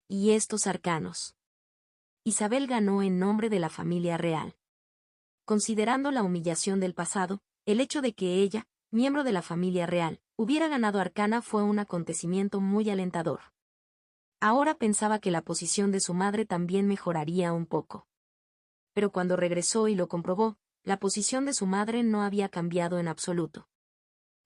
Y estos arcanos. Isabel ganó en nombre de la familia real. Considerando la humillación del pasado, el hecho de que ella, miembro de la familia real, hubiera ganado Arcana fue un acontecimiento muy alentador. Ahora pensaba que la posición de su madre también mejoraría un poco. Pero cuando regresó y lo comprobó, la posición de su madre no había cambiado en absoluto.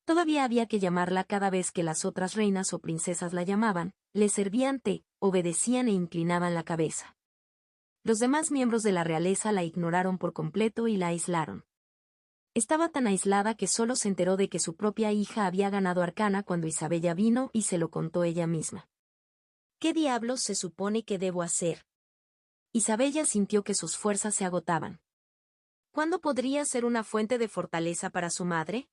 Todavía había que llamarla cada vez que las otras reinas o princesas la llamaban, le servían té, obedecían e inclinaban la cabeza. Los demás miembros de la realeza la ignoraron por completo y la aislaron. Estaba tan aislada que solo se enteró de que su propia hija había ganado Arcana cuando Isabella vino y se lo contó ella misma. ¿Qué diablos se supone que debo hacer? Isabella sintió que sus fuerzas se agotaban. ¿Cuándo podría ser una fuente de fortaleza para su madre?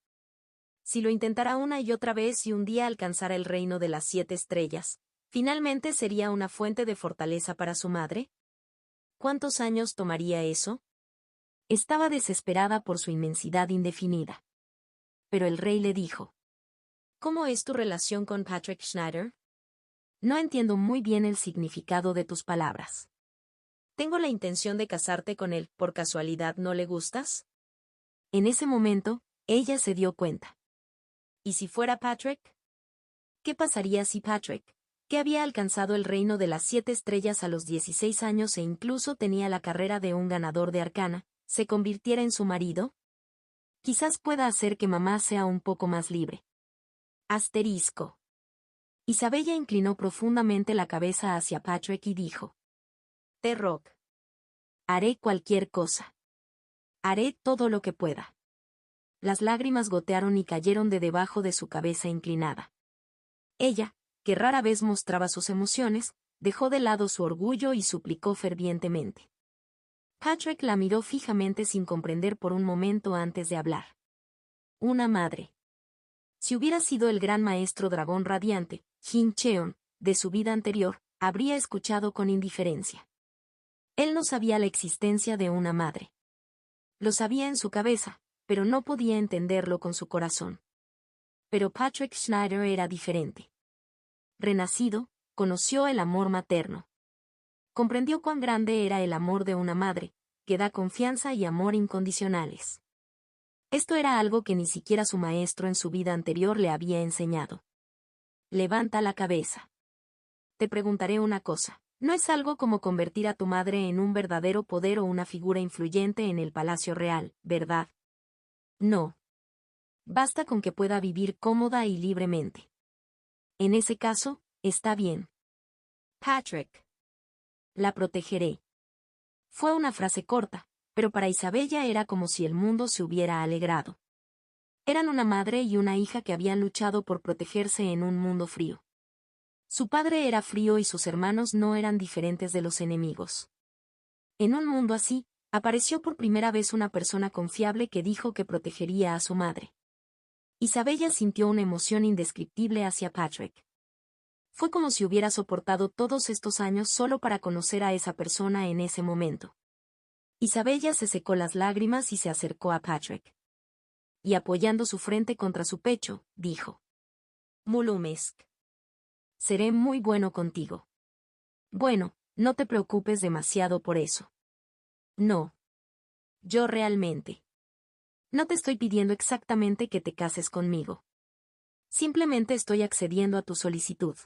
Si lo intentara una y otra vez y un día alcanzara el reino de las 7 estrellas, ¿finalmente sería una fuente de fortaleza para su madre? ¿Cuántos años tomaría eso? Estaba desesperada por su inmensidad indefinida. Pero el rey le dijo: ¿Cómo es tu relación con Patrick Schneider? No entiendo muy bien el significado de tus palabras. Tengo la intención de casarte con él, ¿por casualidad no le gustas? En ese momento, ella se dio cuenta. ¿Y si fuera Patrick? ¿Qué pasaría si Patrick, que había alcanzado el reino de las 7 estrellas a los 16 años e incluso tenía la carrera de un ganador de Arcana, se convirtiera en su marido? Quizás pueda hacer que mamá sea un poco más libre. Asterisco. Isabella inclinó profundamente la cabeza hacia Patrick y dijo: T-Rock. Haré cualquier cosa. Haré todo lo que pueda. Las lágrimas gotearon y cayeron de debajo de su cabeza inclinada. Ella, que rara vez mostraba sus emociones, dejó de lado su orgullo y suplicó fervientemente. Patrick la miró fijamente sin comprender por un momento antes de hablar. Una madre. Si hubiera sido el gran maestro dragón radiante, Jin Cheon, de su vida anterior, habría escuchado con indiferencia. Él no sabía la existencia de una madre. Lo sabía en su cabeza, pero no podía entenderlo con su corazón. Pero Patrick Schneider era diferente. Renacido, conoció el amor materno. Comprendió cuán grande era el amor de una madre, que da confianza y amor incondicionales. Esto era algo que ni siquiera su maestro en su vida anterior le había enseñado. Levanta la cabeza. Te preguntaré una cosa. No es algo como convertir a tu madre en un verdadero poder o una figura influyente en el palacio real, ¿verdad? No. Basta con que pueda vivir cómoda y libremente. En ese caso, está bien. Patrick. La protegeré. Fue una frase corta, pero para Isabella era como si el mundo se hubiera alegrado. Eran una madre y una hija que habían luchado por protegerse en un mundo frío. Su padre era frío y sus hermanos no eran diferentes de los enemigos. En un mundo así, apareció por primera vez una persona confiable que dijo que protegería a su madre. Isabella sintió una emoción indescriptible hacia Patrick. Fue como si hubiera soportado todos estos años solo para conocer a esa persona en ese momento. Isabella se secó las lágrimas y se acercó a Patrick. Y apoyando su frente contra su pecho, dijo: Mulumesk. Seré muy bueno contigo. Bueno, no te preocupes demasiado por eso. No. Yo realmente. No te estoy pidiendo exactamente que te cases conmigo. Simplemente estoy accediendo a tu solicitud.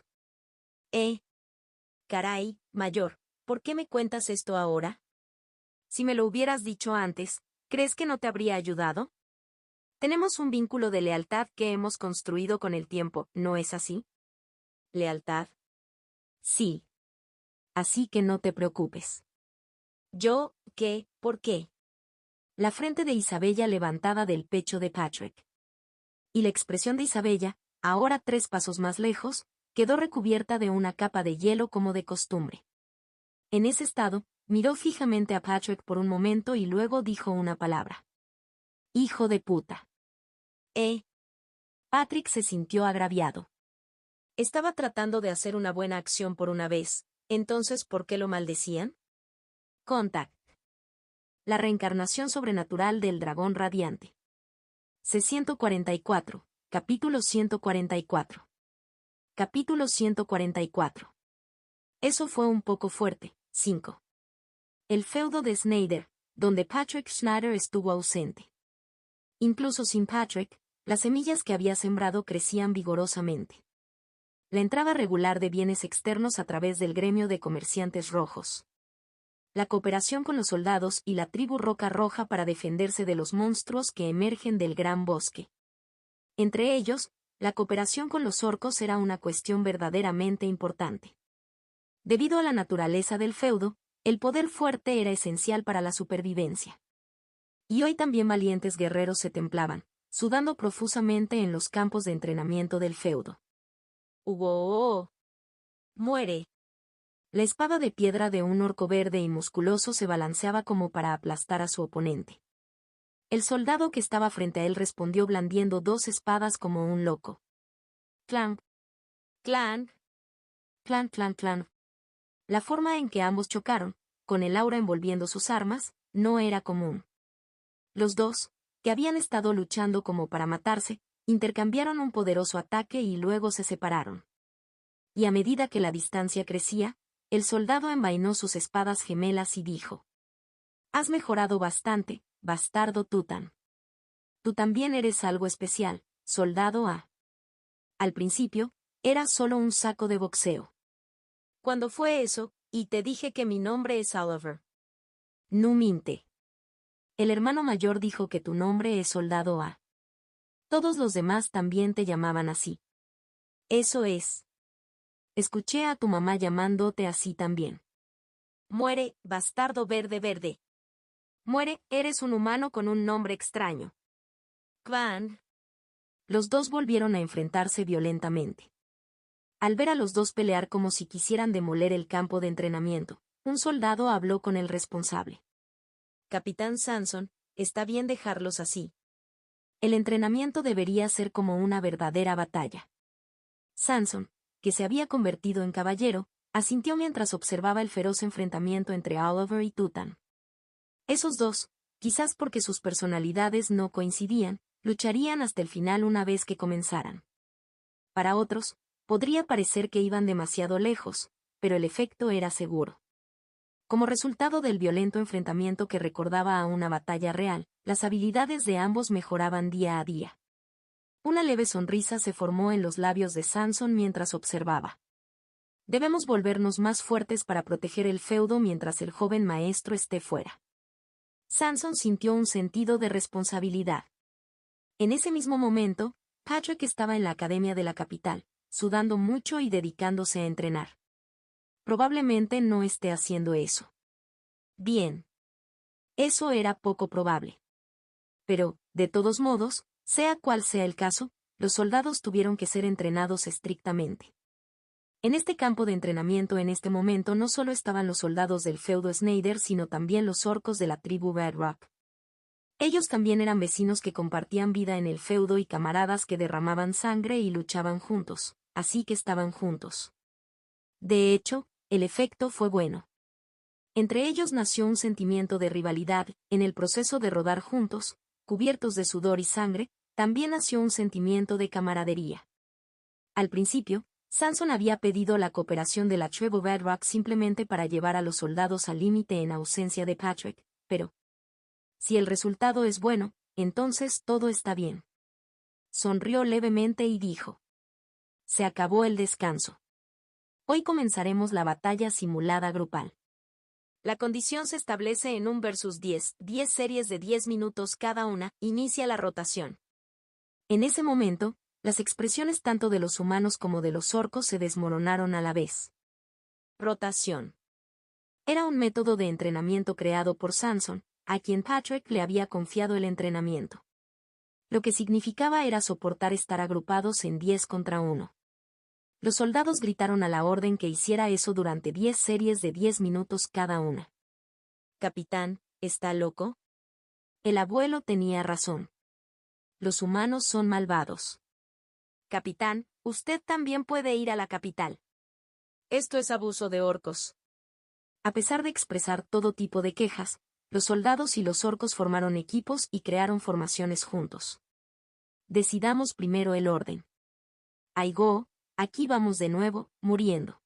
Caray, mayor, ¿por qué me cuentas esto ahora? Si me lo hubieras dicho antes, ¿crees que no te habría ayudado? Tenemos un vínculo de lealtad que hemos construido con el tiempo, ¿no es así? ¿Lealtad? Sí. Así que no te preocupes. ¿Yo, qué, por qué? La frente de Isabella levantada del pecho de Patrick. Y la expresión de Isabella, ahora 3 pasos más lejos, quedó recubierta de una capa de hielo como de costumbre. En ese estado, miró fijamente a Patrick por un momento y luego dijo una palabra. Hijo de puta. Patrick se sintió agraviado. Estaba tratando de hacer una buena acción por una vez, entonces ¿por qué lo maldecían? Contact. La reencarnación sobrenatural del dragón radiante. C-144, capítulo 144. Capítulo 144. Eso fue un poco fuerte. 5. El feudo de Snyder, donde Patrick Schneider estuvo ausente. Incluso sin Patrick, las semillas que había sembrado crecían vigorosamente. La entrada regular de bienes externos a través del gremio de comerciantes rojos. La cooperación con los soldados y la tribu Roca Roja para defenderse de los monstruos que emergen del gran bosque. Entre ellos, la cooperación con los orcos era una cuestión verdaderamente importante. Debido a la naturaleza del feudo, el poder fuerte era esencial para la supervivencia. Y hoy también valientes guerreros se templaban, sudando profusamente en los campos de entrenamiento del feudo. ¡Oh! ¡Muere! La espada de piedra de un orco verde y musculoso se balanceaba como para aplastar a su oponente. El soldado que estaba frente a él respondió blandiendo dos espadas como un loco. Clank, clank, clank, clank, clank. La forma en que ambos chocaron, con el aura envolviendo sus armas, no era común. Los dos, que habían estado luchando como para matarse, intercambiaron un poderoso ataque y luego se separaron. Y a medida que la distancia crecía, el soldado envainó sus espadas gemelas y dijo: «Has mejorado bastante, bastardo Tutan. Tú también eres algo especial, soldado A. Al principio, eras solo un saco de boxeo. ¿Cuándo fue eso? Y te dije que mi nombre es Oliver. No minte. El hermano mayor dijo que tu nombre es soldado A. Todos los demás también te llamaban así. Eso es. Escuché a tu mamá llamándote así también. Muere, bastardo verde verde. Muere, eres un humano con un nombre extraño. Kvan. Los dos volvieron a enfrentarse violentamente. Al ver a los dos pelear como si quisieran demoler el campo de entrenamiento, un soldado habló con el responsable. Capitán Sanson, está bien dejarlos así. El entrenamiento debería ser como una verdadera batalla. Sanson, que se había convertido en caballero, asintió mientras observaba el feroz enfrentamiento entre Oliver y Tutan. Esos dos, quizás porque sus personalidades no coincidían, lucharían hasta el final una vez que comenzaran. Para otros, podría parecer que iban demasiado lejos, pero el efecto era seguro. Como resultado del violento enfrentamiento que recordaba a una batalla real, las habilidades de ambos mejoraban día a día. Una leve sonrisa se formó en los labios de Sanson mientras observaba. Debemos volvernos más fuertes para proteger el feudo mientras el joven maestro esté fuera. Sanson sintió un sentido de responsabilidad. En ese mismo momento, Patrick estaba en la academia de la capital, sudando mucho y dedicándose a entrenar. Probablemente no esté haciendo eso. Bien. Eso era poco probable. Pero, de todos modos, sea cual sea el caso, los soldados tuvieron que ser entrenados estrictamente. En este campo de entrenamiento en este momento no solo estaban los soldados del feudo Snyder sino también los orcos de la tribu Red Rock. Ellos también eran vecinos que compartían vida en el feudo y camaradas que derramaban sangre y luchaban juntos, así que estaban juntos. De hecho, el efecto fue bueno. Entre ellos nació un sentimiento de rivalidad, en el proceso de rodar juntos, cubiertos de sudor y sangre, también nació un sentimiento de camaradería. Al principio, Sanson había pedido la cooperación de la tribu Red Rock simplemente para llevar a los soldados al límite en ausencia de Patrick, pero si el resultado es bueno, entonces todo está bien. Sonrió levemente y dijo: se acabó el descanso. Hoy comenzaremos la batalla simulada grupal. La condición se establece en 1 versus 10 series de 10 minutos cada una, inicia la rotación. En ese momento, las expresiones tanto de los humanos como de los orcos se desmoronaron a la vez. Rotación. Era un método de entrenamiento creado por Sanson, a quien Patrick le había confiado el entrenamiento. Lo que significaba era soportar estar agrupados en 10 contra 1. Los soldados gritaron a la orden que hiciera eso durante 10 series de 10 minutos cada una. Capitán, ¿está loco? El abuelo tenía razón. Los humanos son malvados. Capitán, usted también puede ir a la capital. Esto es abuso de orcos. A pesar de expresar todo tipo de quejas, los soldados y los orcos formaron equipos y crearon formaciones juntos. Decidamos primero el orden. Aigo, aquí vamos de nuevo, muriendo.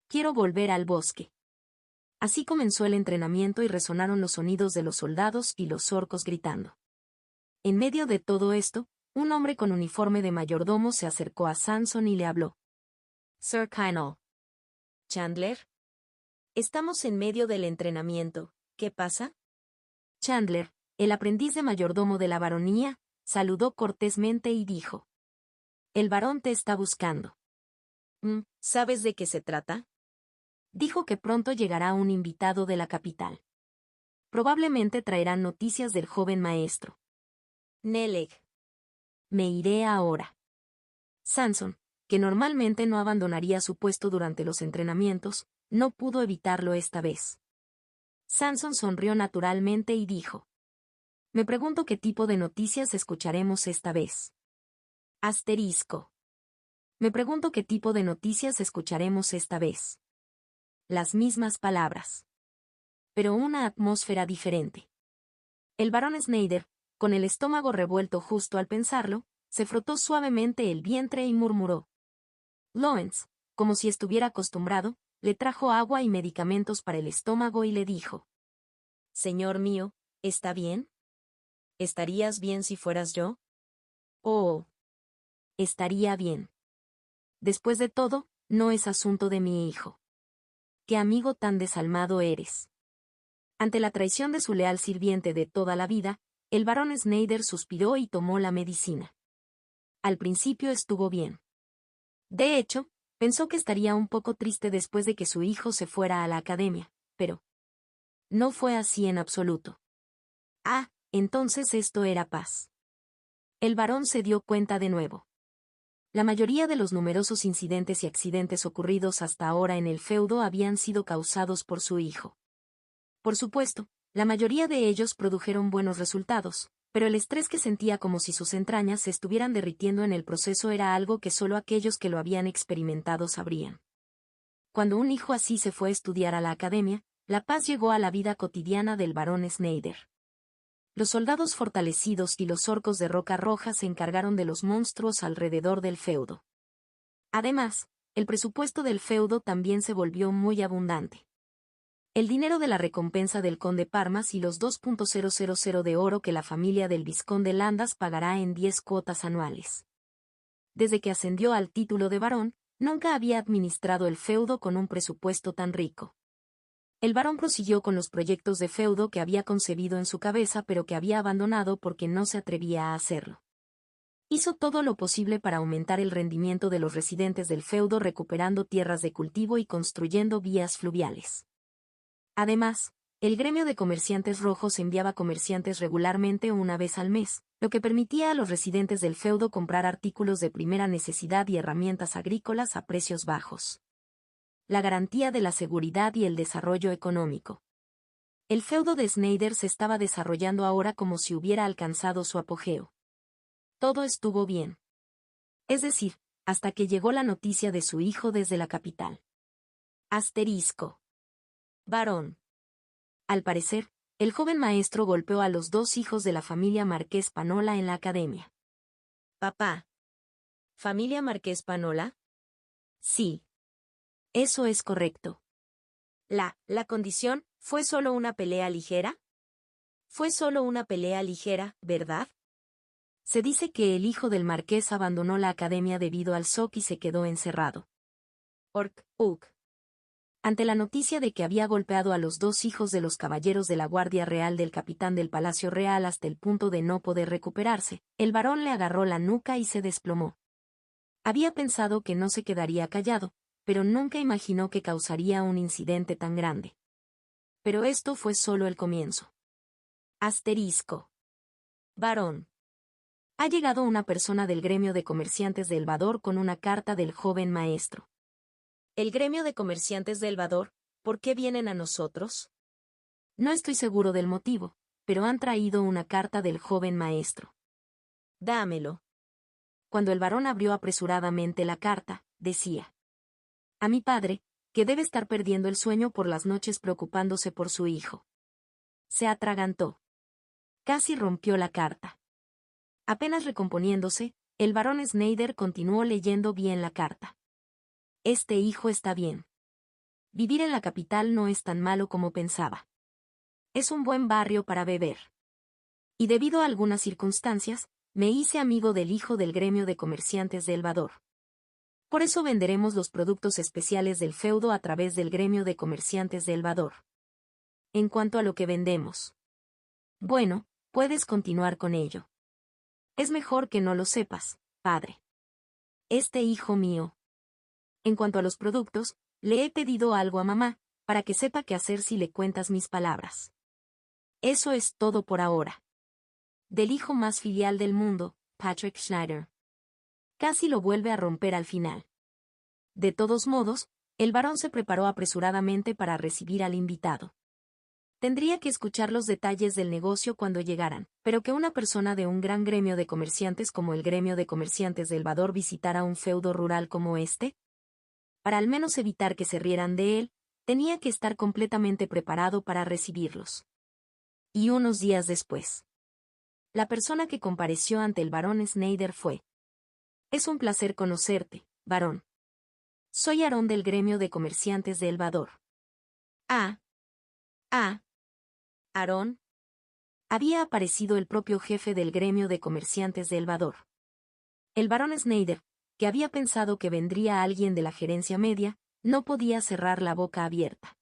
Quiero volver al bosque. Así comenzó el entrenamiento y resonaron los sonidos de los soldados y los orcos gritando. En medio de todo esto, un hombre con uniforme de mayordomo se acercó a Samson y le habló. Sir Kynal. Chandler. Estamos en medio del entrenamiento, ¿qué pasa? Chandler, el aprendiz de mayordomo de la baronía, saludó cortésmente y dijo. El barón te está buscando. ¿Sabes de qué se trata? Dijo que pronto llegará un invitado de la capital. Probablemente traerán noticias del joven maestro. Neleg. Me iré ahora. Samson, que normalmente no abandonaría su puesto durante los entrenamientos, no pudo evitarlo esta vez. Samson sonrió naturalmente y dijo. Me pregunto qué tipo de noticias escucharemos esta vez. Asterisco. Me pregunto qué tipo de noticias escucharemos esta vez. Las mismas palabras. Pero una atmósfera diferente. El barón Snyder, con el estómago revuelto justo al pensarlo, se frotó suavemente el vientre y murmuró. Lawrence, como si estuviera acostumbrado, le trajo agua y medicamentos para el estómago y le dijo. Señor mío, ¿está bien? ¿Estarías bien si fueras yo? Oh. Estaría bien. Después de todo, no es asunto de mi hijo. Qué amigo tan desalmado eres. Ante la traición de su leal sirviente de toda la vida, el barón Snyder suspiró y tomó la medicina. Al principio estuvo bien. De hecho, pensó que estaría un poco triste después de que su hijo se fuera a la academia, pero no fue así en absoluto. Entonces esto era paz. El barón se dio cuenta de nuevo. La mayoría de los numerosos incidentes y accidentes ocurridos hasta ahora en el feudo habían sido causados por su hijo. Por supuesto, la mayoría de ellos produjeron buenos resultados, pero el estrés que sentía como si sus entrañas se estuvieran derritiendo en el proceso era algo que solo aquellos que lo habían experimentado sabrían. Cuando un hijo así se fue a estudiar a la academia, la paz llegó a la vida cotidiana del barón Snyder. Los soldados fortalecidos y los orcos de roca roja se encargaron de los monstruos alrededor del feudo. Además, el presupuesto del feudo también se volvió muy abundante. El dinero de la recompensa del conde Parmas y los 2.000 de oro que la familia del vizconde Landas pagará en 10 cuotas anuales. Desde que ascendió al título de barón, nunca había administrado el feudo con un presupuesto tan rico. El barón prosiguió con los proyectos de feudo que había concebido en su cabeza pero que había abandonado porque no se atrevía a hacerlo. Hizo todo lo posible para aumentar el rendimiento de los residentes del feudo recuperando tierras de cultivo y construyendo vías fluviales. Además, el gremio de comerciantes rojos enviaba comerciantes regularmente una vez al mes, lo que permitía a los residentes del feudo comprar artículos de primera necesidad y herramientas agrícolas a precios bajos. La garantía de la seguridad y el desarrollo económico. El feudo de Snyder se estaba desarrollando ahora como si hubiera alcanzado su apogeo. Todo estuvo bien. Es decir, hasta que llegó la noticia de su hijo desde la capital. Asterisco. Barón. Al parecer, el joven maestro golpeó a los dos hijos de la familia Marqués Panola en la academia. Papá. ¿Familia Marqués Panola? Sí. Eso es correcto. La condición, ¿fue solo una pelea ligera? Fue solo una pelea ligera, ¿verdad? Se dice que el hijo del marqués abandonó la academia debido al shock y se quedó encerrado. Uk. Ante la noticia de que había golpeado a los dos hijos de los caballeros de la Guardia Real del capitán del Palacio Real hasta el punto de no poder recuperarse, el barón le agarró la nuca y se desplomó. Había pensado que no se quedaría callado, pero nunca imaginó que causaría un incidente tan grande. Pero esto fue solo el comienzo. Asterisco. Barón. Ha llegado una persona del gremio de comerciantes de Elvador con una carta del joven maestro. ¿El gremio de comerciantes de Elvador? ¿Por qué vienen a nosotros? No estoy seguro del motivo, pero han traído una carta del joven maestro. Dámelo. cuando el varón abrió apresuradamente la carta, decía: a mi padre, que debe estar perdiendo el sueño por las noches preocupándose por su hijo. Se atragantó. Casi rompió la carta. Apenas recomponiéndose, el varón Snyder continuó leyendo bien la carta. Este hijo está bien. Vivir en la capital no es tan malo como pensaba. Es un buen barrio para beber. Y debido a algunas circunstancias, me hice amigo del hijo del gremio de comerciantes de Elvador. Por eso venderemos los productos especiales del feudo a través del gremio de comerciantes de Elvador. En cuanto a lo que vendemos. Bueno, puedes continuar con ello. Es mejor que no lo sepas, padre. Este hijo mío. En cuanto a los productos, le he pedido algo a mamá, para que sepa qué hacer si le cuentas mis palabras. Eso es todo por ahora. Del hijo más filial del mundo, Patrick Schneider. Casi lo vuelve a romper al final. De todos modos, el varón se preparó apresuradamente para recibir al invitado. Tendría que escuchar los detalles del negocio cuando llegaran, pero que una persona de un gran gremio de comerciantes como el gremio de comerciantes de Elvador visitara un feudo rural como este, para al menos evitar que se rieran de él, tenía que estar completamente preparado para recibirlos. Y unos días después, la persona que compareció ante el varón Snyder fue: es un placer conocerte, varón. Soy Aarón del gremio de comerciantes de Elvador. Aarón. Había aparecido el propio jefe del gremio de comerciantes de Elvador. El varón Snyder, que había pensado que vendría alguien de la gerencia media, no podía cerrar la boca abierta.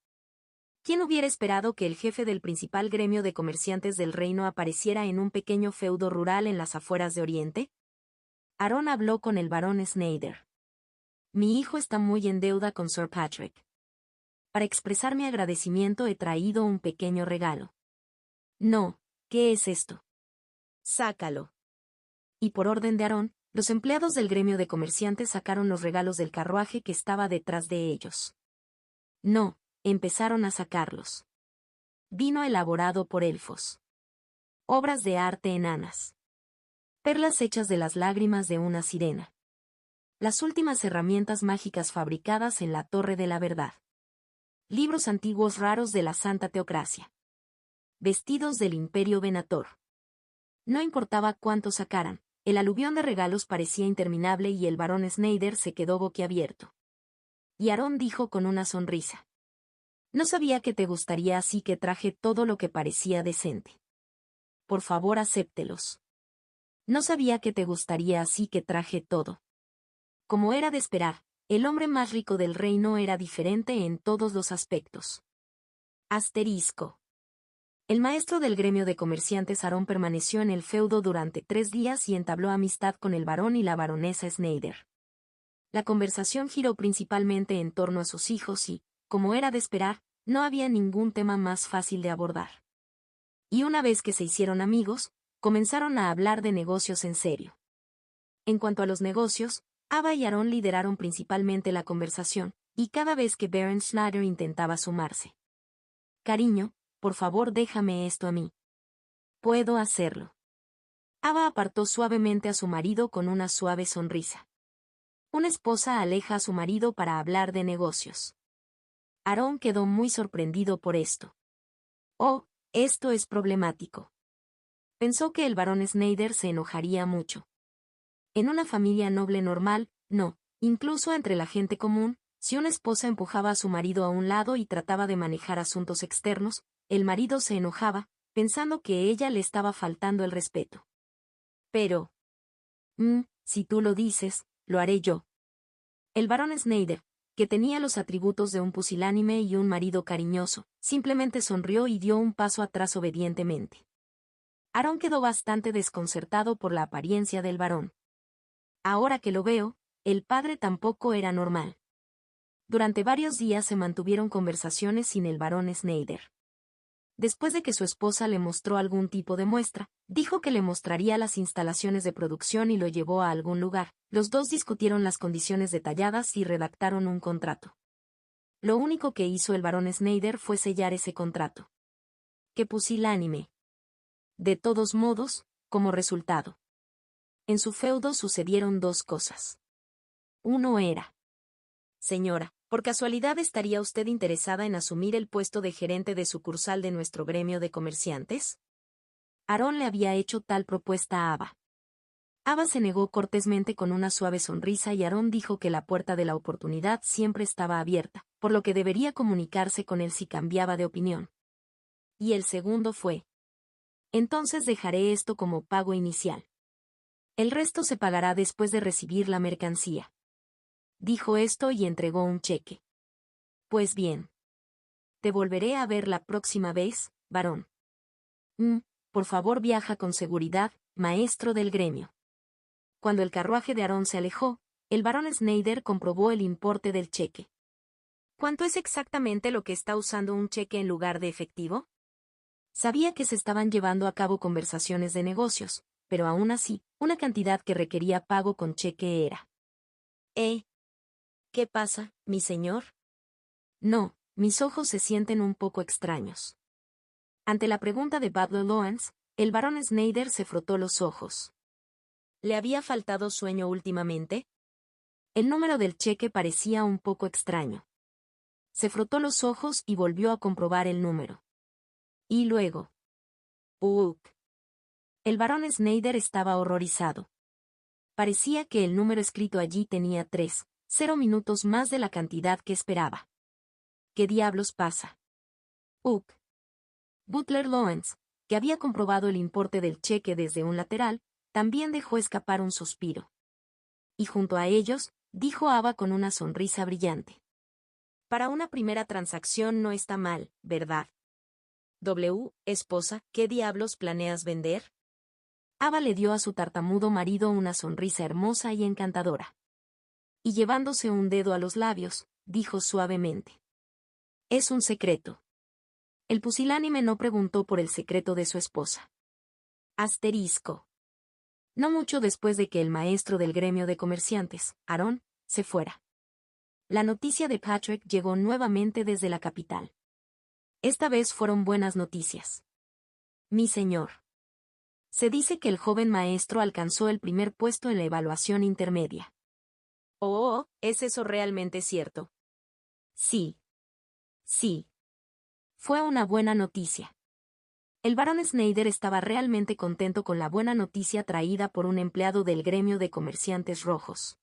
¿Quién hubiera esperado que el jefe del principal gremio de comerciantes del reino apareciera en un pequeño feudo rural en las afueras de Oriente? Aarón habló con el varón Snyder. Mi hijo está muy en deuda con Sir Patrick. Para expresar mi agradecimiento he traído un pequeño regalo. No, ¿qué es esto? Sácalo. Y por orden de Aarón, los empleados del gremio de comerciantes sacaron los regalos del carruaje que estaba detrás de ellos. No, empezaron a sacarlos. Vino elaborado por elfos. Obras de arte enanas. Perlas hechas de las lágrimas de una sirena. Las últimas herramientas mágicas fabricadas en la Torre de la Verdad. Libros antiguos raros de la Santa Teocracia. Vestidos del Imperio Venator. No importaba cuánto sacaran, el aluvión de regalos parecía interminable y el varón Snyder se quedó boquiabierto. Y Aarón dijo con una sonrisa: no sabía que te gustaría, así que traje todo lo que parecía decente. Por favor, acéptelos. No sabía que te gustaría, así que traje todo. Como era de esperar, el hombre más rico del reino era diferente en todos los aspectos. Asterisco. El maestro del gremio de comerciantes Aarón permaneció en el feudo durante 3 días y entabló amistad con el varón y la baronesa Snyder. La conversación giró principalmente en torno a sus hijos y, como era de esperar, no había ningún tema más fácil de abordar. Y una vez que se hicieron amigos, comenzaron a hablar de negocios en serio. En cuanto a los negocios, Ava y Aarón lideraron principalmente la conversación, y cada vez que Baron Schneider intentaba sumarse. Cariño, por favor déjame esto a mí. Puedo hacerlo. Ava apartó suavemente a su marido con una suave sonrisa. Una esposa aleja a su marido para hablar de negocios. Aarón quedó muy sorprendido por esto. Oh, esto es problemático. Pensó que el varón Snyder se enojaría mucho. En una familia noble normal, no, incluso entre la gente común, si una esposa empujaba a su marido a un lado y trataba de manejar asuntos externos, el marido se enojaba, pensando que ella le estaba faltando el respeto. Pero, si tú lo dices, lo haré yo. El varón Snyder, que tenía los atributos de un pusilánime y un marido cariñoso, simplemente sonrió y dio un paso atrás obedientemente. Aarón quedó bastante desconcertado por la apariencia del varón. Ahora que lo veo, el padre tampoco era normal. Durante varios días se mantuvieron conversaciones sin el varón Snyder. Después de que su esposa le mostró algún tipo de muestra, dijo que le mostraría las instalaciones de producción y lo llevó a algún lugar. Los dos discutieron las condiciones detalladas y redactaron un contrato. Lo único que hizo el varón Snyder fue sellar ese contrato. ¡Qué pusilánime! De todos modos, como resultado, En su feudo sucedieron dos cosas. Uno era: señora, ¿por casualidad estaría usted interesada en asumir el puesto de gerente de sucursal de nuestro gremio de comerciantes? Aarón le había hecho tal propuesta a Ava. Ava se negó cortésmente con una suave sonrisa y Aarón dijo que la puerta de la oportunidad siempre estaba abierta, por lo que debería comunicarse con él si cambiaba de opinión. Y el segundo fue: entonces dejaré esto como pago inicial. El resto se pagará después de recibir la mercancía. Dijo esto y entregó un cheque. Pues bien. Te volveré a ver la próxima vez, varón. Por favor, viaja con seguridad, maestro del gremio. Cuando el carruaje de Aarón se alejó, el barón Schneider comprobó el importe del cheque. ¿Cuánto es exactamente lo que está usando un cheque en lugar de efectivo? Sabía que se estaban llevando a cabo conversaciones de negocios, pero aún así, una cantidad que requería pago con cheque era. ¿Qué pasa, mi señor? No, mis ojos se sienten un poco extraños. Ante la pregunta de Butler Lawrence, el barón Schneider se frotó los ojos. ¿Le había faltado sueño últimamente? El número del cheque parecía un poco extraño. Se frotó los ojos y volvió a comprobar el número. Y luego. ¡Ugh! El barón Schneider estaba horrorizado. Parecía que el número escrito allí tenía 0 minutos más de la cantidad que esperaba. ¿Qué diablos pasa? ¡Ugh! Butler Lawrence, que había comprobado el importe del cheque desde un lateral, también dejó escapar un suspiro. Y junto a ellos, dijo Ava con una sonrisa brillante. Para una primera transacción no está mal, ¿verdad? Esposa, ¿qué diablos planeas vender? Ava le dio a su tartamudo marido una sonrisa hermosa y encantadora. Y llevándose un dedo a los labios, dijo suavemente. Es un secreto. El pusilánime no preguntó por el secreto de su esposa. Asterisco. No mucho después de que el maestro del gremio de comerciantes, Aarón, se fuera. La noticia de Patrick llegó nuevamente desde la capital. Esta vez fueron buenas noticias. Mi señor. Se dice que el joven maestro alcanzó el primer puesto en la evaluación intermedia. Oh, ¿es eso realmente cierto? Sí. Sí. Fue una buena noticia. El barón Schneider estaba realmente contento con la buena noticia traída por un empleado del gremio de comerciantes rojos.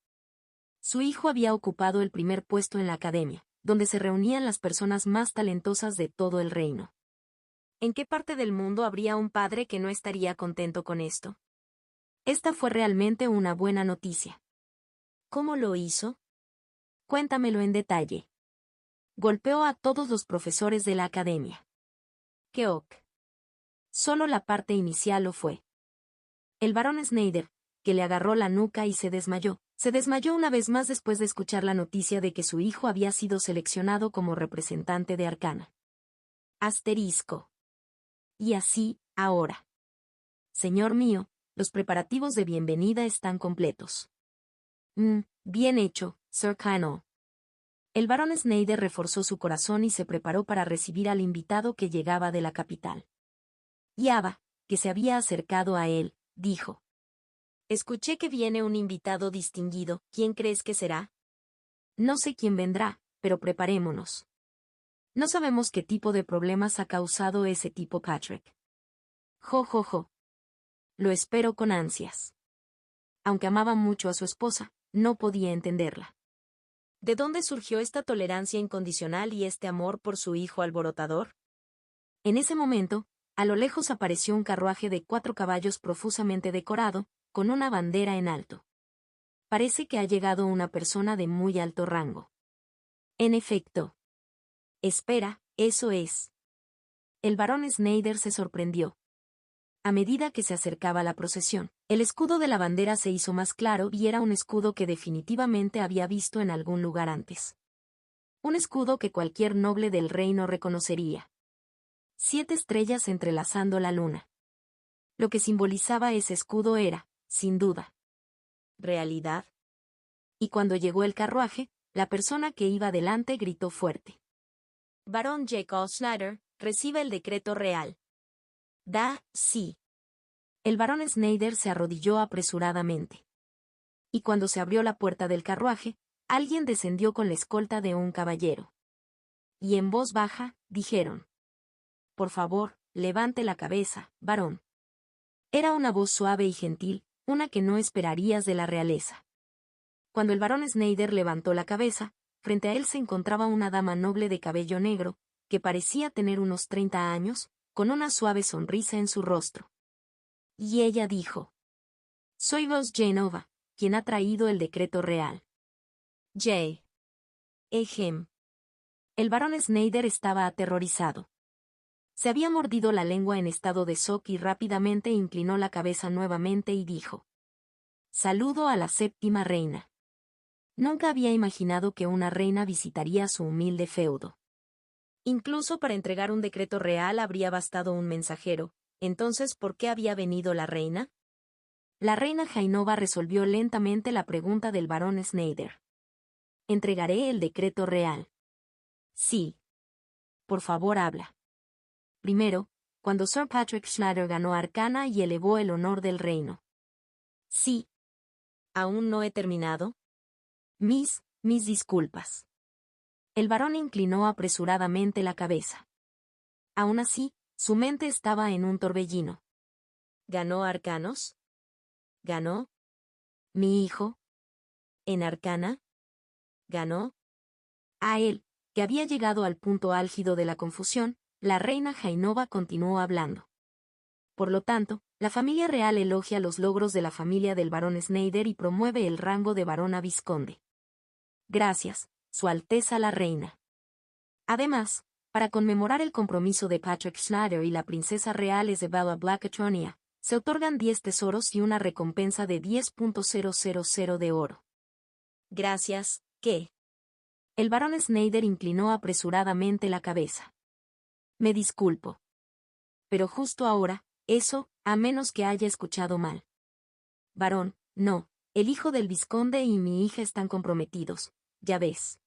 Su hijo había ocupado el primer puesto en la academia, donde se reunían las personas más talentosas de todo el reino. ¿En qué parte del mundo habría un padre que no estaría contento con esto? Esta fue realmente una buena noticia. ¿Cómo lo hizo? Cuéntamelo en detalle. Golpeó a todos los profesores de la academia. ¡Qué ok! Solo la parte inicial lo fue. El barón Schneider, que le agarró la nuca y se desmayó una vez más después de escuchar la noticia de que su hijo había sido seleccionado como representante de Arcana. Asterisco. Y así, ahora. Señor mío, los preparativos de bienvenida están completos. Bien hecho, Sir Kynal. El barón Schneider reforzó su corazón y se preparó para recibir al invitado que llegaba de la capital. Y Ava, que se había acercado a él, dijo. Escuché que viene un invitado distinguido, ¿quién crees que será? No sé quién vendrá, pero preparémonos. No sabemos qué tipo de problemas ha causado ese tipo Patrick. Jo. Lo espero con ansias. Aunque amaba mucho a su esposa, no podía entenderla. ¿De dónde surgió esta tolerancia incondicional y este amor por su hijo alborotador? En ese momento, a lo lejos apareció un carruaje de 4 caballos profusamente decorado, con una bandera en alto. Parece que ha llegado una persona de muy alto rango. En efecto. Espera, eso es. El barón Schneider se sorprendió. A medida que se acercaba la procesión, el escudo de la bandera se hizo más claro y era un escudo que definitivamente había visto en algún lugar antes. Un escudo que cualquier noble del reino reconocería. 7 estrellas entrelazando la luna. Lo que simbolizaba ese escudo era, sin duda, realidad. Y cuando llegó el carruaje, la persona que iba delante gritó fuerte. Barón Jacob Schneider, recibe el decreto real. Sí. El barón Snyder se arrodilló apresuradamente. Y cuando se abrió la puerta del carruaje, alguien descendió con la escolta de un caballero. Y en voz baja, dijeron: «Por favor, levante la cabeza, varón». Era una voz suave y gentil, una que no esperarías de la realeza. Cuando el barón Snyder levantó la cabeza, frente a él se encontraba una dama noble de cabello negro, que parecía tener unos 30 años, con una suave sonrisa en su rostro. Y ella dijo: «Soy vos, Genova, quien ha traído el decreto real». J. Ejem. El barón Snyder estaba aterrorizado. Se había mordido la lengua en estado de shock y rápidamente inclinó la cabeza nuevamente y dijo: «Saludo a la séptima reina». Nunca había imaginado que una reina visitaría su humilde feudo. Incluso para entregar un decreto real habría bastado un mensajero. Entonces, ¿por qué había venido la reina? La reina Jainova resolvió lentamente la pregunta del barón Snyder. «¿Entregaré el decreto real?» «Sí». «Por favor, habla». Primero, cuando Sir Patrick Schneider ganó Arcana y elevó el honor del reino. «Sí». «¿Aún no he terminado?» Mis disculpas». El barón inclinó apresuradamente la cabeza. Aún así, su mente estaba en un torbellino. ¿Ganó Arcanos? ¿Ganó? ¿Mi hijo? ¿En Arcana? ¿Ganó? A él, que había llegado al punto álgido de la confusión, la reina Jainova continuó hablando. Por lo tanto, la familia real elogia los logros de la familia del barón Snyder y promueve el rango de barón a vizconde. Gracias, Su Alteza la Reina. Además, para conmemorar el compromiso de Patrick Schneider y la princesa real Isabella Blackatronia, se otorgan 10 tesoros y una recompensa de 10.000 de oro. Gracias, ¿qué? El barón Snyder inclinó apresuradamente la cabeza. Me disculpo. Pero justo ahora, eso, a menos que haya escuchado mal. Varón, no, el hijo del vizconde y mi hija están comprometidos, ya ves.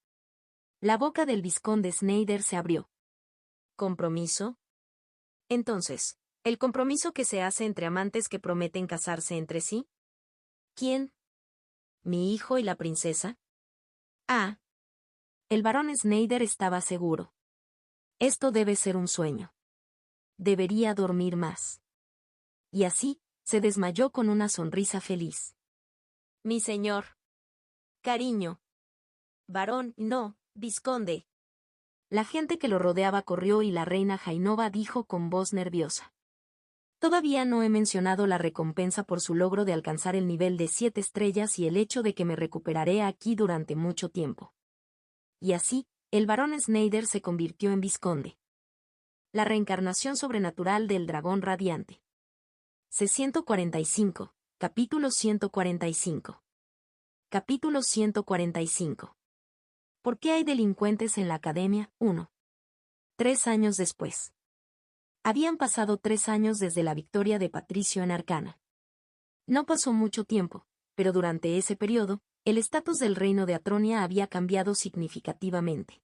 La boca del vizconde Snyder se abrió. ¿Compromiso? Entonces, ¿el compromiso que se hace entre amantes que prometen casarse entre sí? ¿Quién? ¿Mi hijo y la princesa? Ah. El barón Snyder estaba seguro. Esto debe ser un sueño. Debería dormir más. Y así, se desmayó con una sonrisa feliz. Mi señor. Cariño. Varón, no, vizconde. La gente que lo rodeaba corrió y la reina Jainova dijo con voz nerviosa: «Todavía no he mencionado la recompensa por su logro de alcanzar el nivel de 7 estrellas y el hecho de que me recuperaré aquí durante mucho tiempo». Y así, el barón Snyder se convirtió en vizconde. La reencarnación sobrenatural del dragón radiante. C-145, capítulo 145. Capítulo 145. ¿Por qué hay delincuentes en la academia? 1. 3 años después. Habían pasado 3 años desde la victoria de Patricio en Arcana. No pasó mucho tiempo, pero durante ese periodo, el estatus del reino de Atronia había cambiado significativamente.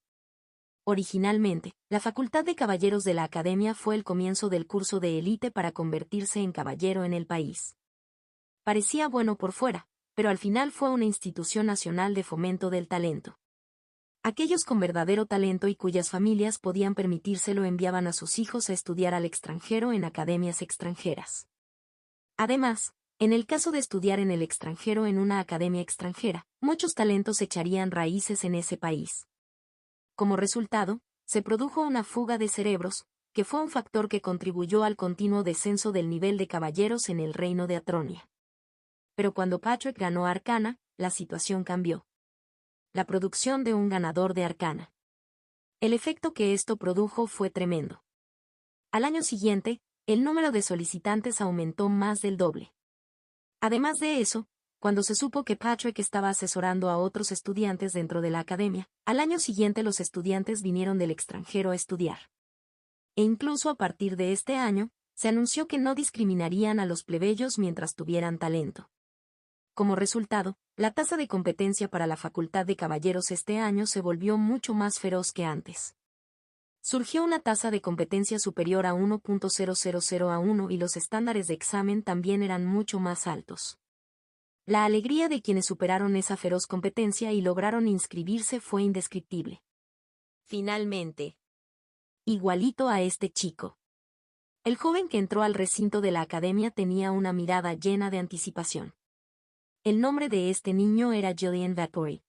Originalmente, la Facultad de Caballeros de la Academia fue el comienzo del curso de élite para convertirse en caballero en el país. Parecía bueno por fuera, pero al final fue una institución nacional de fomento del talento. Aquellos con verdadero talento y cuyas familias podían permitírselo enviaban a sus hijos a estudiar al extranjero en academias extranjeras. Además, en el caso de estudiar en el extranjero en una academia extranjera, muchos talentos echarían raíces en ese país. Como resultado, se produjo una fuga de cerebros, que fue un factor que contribuyó al continuo descenso del nivel de caballeros en el reino de Atronia. Pero cuando Patrick ganó Arcana, la situación cambió. La producción de un ganador de Arcana. El efecto que esto produjo fue tremendo. Al año siguiente, el número de solicitantes aumentó más del doble. Además de eso, cuando se supo que Patrick estaba asesorando a otros estudiantes dentro de la academia, al año siguiente los estudiantes vinieron del extranjero a estudiar. E incluso a partir de este año, se anunció que no discriminarían a los plebeyos mientras tuvieran talento. Como resultado, la tasa de competencia para la Facultad de Caballeros este año se volvió mucho más feroz que antes. Surgió una tasa de competencia superior a 1.000 a 1 y los estándares de examen también eran mucho más altos. La alegría de quienes superaron esa feroz competencia y lograron inscribirse fue indescriptible. Finalmente. Igualito a este chico. El joven que entró al recinto de la academia tenía una mirada llena de anticipación. El nombre de este niño era Julian Vatbury.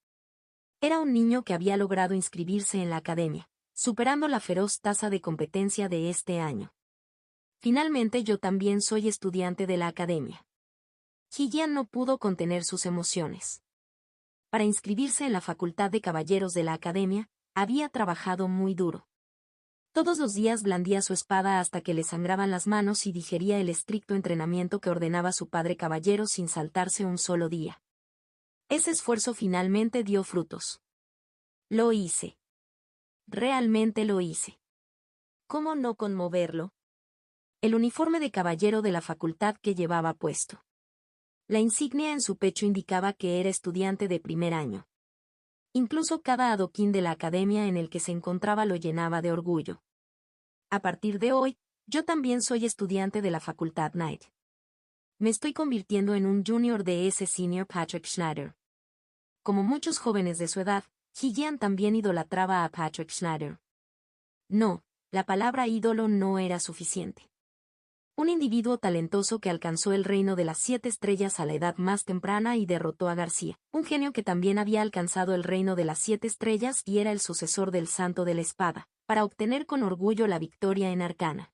Era un niño que había logrado inscribirse en la academia, superando la feroz tasa de competencia de este año. Finalmente yo también soy estudiante de la academia. Ji-Yan no pudo contener sus emociones. Para inscribirse en la Facultad de Caballeros de la academia, había trabajado muy duro. Todos los días blandía su espada hasta que le sangraban las manos y digería el estricto entrenamiento que ordenaba su padre caballero sin saltarse un solo día. Ese esfuerzo finalmente dio frutos. Lo hice. Realmente lo hice. ¿Cómo no conmoverlo? El uniforme de caballero de la facultad que llevaba puesto. La insignia en su pecho indicaba que era estudiante de primer año. Incluso cada adoquín de la academia en el que se encontraba lo llenaba de orgullo. A partir de hoy, yo también soy estudiante de la facultad Knight. Me estoy convirtiendo en un junior de ese senior Patrick Schneider. Como muchos jóvenes de su edad, Ji-Yan también idolatraba a Patrick Schneider. No, la palabra ídolo no era suficiente. Un individuo talentoso que alcanzó el reino de las 7 estrellas a la edad más temprana y derrotó a García, un genio que también había alcanzado el reino de las 7 estrellas y era el sucesor del Santo de la Espada, para obtener con orgullo la victoria en Arcana.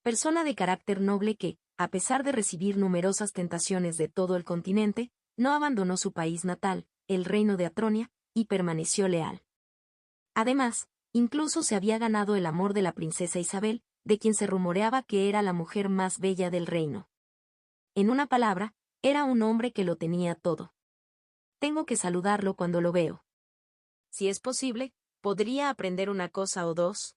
Persona de carácter noble que, a pesar de recibir numerosas tentaciones de todo el continente, no abandonó su país natal, el reino de Atronia, y permaneció leal. Además, incluso se había ganado el amor de la princesa Isabel, de quien se rumoreaba que era la mujer más bella del reino. En una palabra, era un hombre que lo tenía todo. Tengo que saludarlo cuando lo veo. Si es posible, ¿podría aprender una cosa o dos?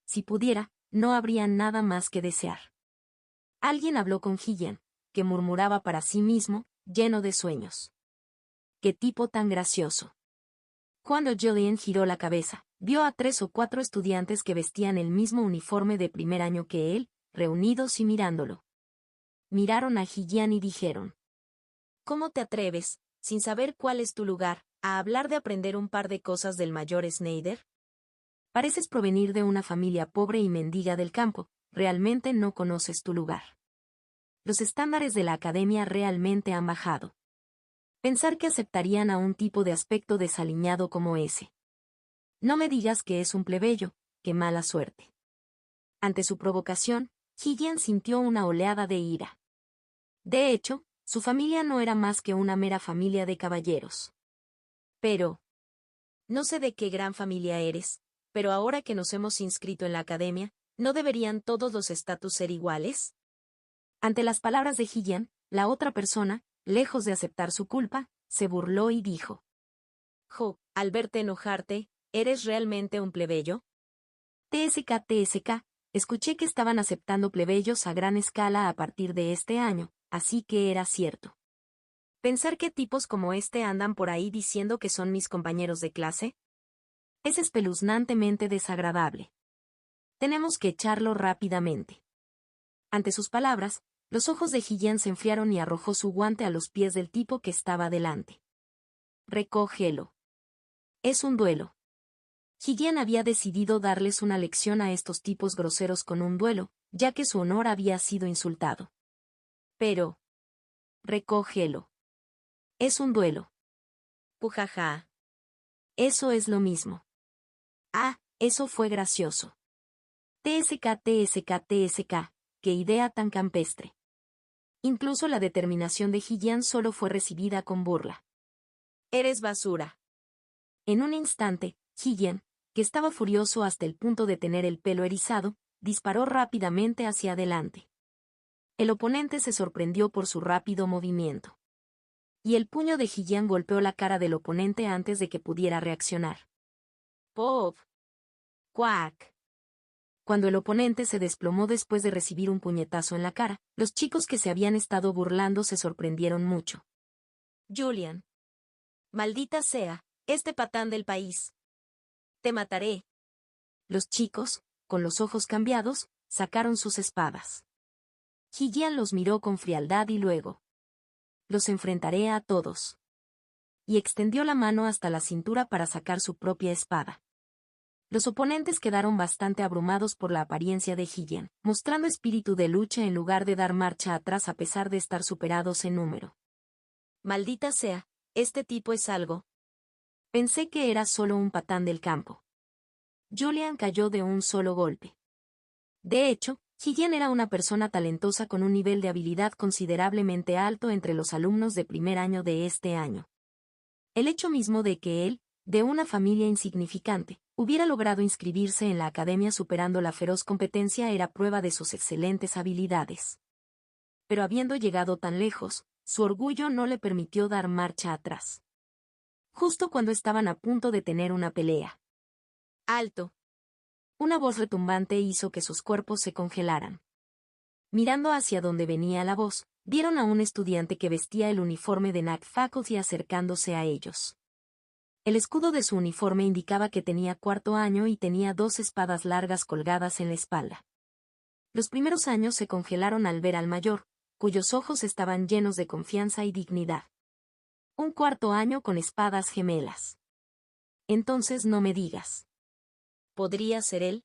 Si pudiera, no habría nada más que desear. Alguien habló con Ji-Yan, que murmuraba para sí mismo, lleno de sueños. ¡Qué tipo tan gracioso! Cuando Julian giró la cabeza, vio a 3 o 4 estudiantes que vestían el mismo uniforme de primer año que él, reunidos y mirándolo. Miraron a Ji-Yan y dijeron: ¿Cómo te atreves, sin saber cuál es tu lugar, a hablar de aprender un par de cosas del mayor Schneider? Pareces provenir de una familia pobre y mendiga del campo, realmente no conoces tu lugar. Los estándares de la academia realmente han bajado. Pensar que aceptarían a un tipo de aspecto desaliñado como ese. No me digas que es un plebeyo, qué mala suerte. Ante su provocación, Ji-Yan sintió una oleada de ira. De hecho, su familia no era más que una mera familia de caballeros. Pero, no sé de qué gran familia eres, pero ahora que nos hemos inscrito en la academia, ¿no deberían todos los estatus ser iguales? Ante las palabras de Ji-Yan, la otra persona, lejos de aceptar su culpa, se burló y dijo: Jo, al verte enojarte, ¿eres realmente un plebeyo? TSK, escuché que estaban aceptando plebeyos a gran escala a partir de este año, así que era cierto. ¿Pensar que tipos como este andan por ahí diciendo que son mis compañeros de clase? Es espeluznantemente desagradable. Tenemos que echarlo rápidamente. Ante sus palabras, los ojos de Ji-Yan se enfriaron y arrojó su guante a los pies del tipo que estaba delante. Recógelo. Es un duelo. Ji-Yan había decidido darles una lección a estos tipos groseros con un duelo, ya que su honor había sido insultado. Pero... recógelo. Es un duelo. Pujaja. Eso es lo mismo. Ah, eso fue gracioso. TSK, qué idea tan campestre. Incluso la determinación de Ji-Yan solo fue recibida con burla. Eres basura. En un instante, Ji-Yan, que estaba furioso hasta el punto de tener el pelo erizado, disparó rápidamente hacia adelante. El oponente se sorprendió por su rápido movimiento. Y el puño de Ji-Yan golpeó la cara del oponente antes de que pudiera reaccionar. ¡Pop! ¡Cuac! Cuando el oponente se desplomó después de recibir un puñetazo en la cara, los chicos que se habían estado burlando se sorprendieron mucho. Julian. Maldita sea, este patán del país. Te mataré. los chicos, con los ojos cambiados, sacaron sus espadas. Hillian los miró con frialdad y luego: los enfrentaré a todos. Y extendió la mano hasta la cintura para sacar su propia espada. Los oponentes quedaron bastante abrumados por la apariencia de Hillian, mostrando espíritu de lucha en lugar de dar marcha atrás a pesar de estar superados en número. Maldita sea, este tipo es algo. Pensé que era solo un patán del campo. Julian cayó de un solo golpe. De hecho, Hillian era una persona talentosa con un nivel de habilidad considerablemente alto entre los alumnos de primer año de este año. El hecho mismo de que él, de una familia insignificante, hubiera logrado inscribirse en la academia superando la feroz competencia era prueba de sus excelentes habilidades. Pero habiendo llegado tan lejos, su orgullo no le permitió dar marcha atrás. Justo cuando estaban a punto de tener una pelea. ¡Alto! Una voz retumbante hizo que sus cuerpos se congelaran. Mirando hacia donde venía la voz, vieron a un estudiante que vestía el uniforme de Knack Faculty acercándose a ellos. El escudo de su uniforme indicaba que tenía cuarto año y tenía 2 espadas largas colgadas en la espalda. Los primeros años se congelaron al ver al mayor, cuyos ojos estaban llenos de confianza y dignidad. Un cuarto año con espadas gemelas. Entonces no me digas. ¿Podría ser él?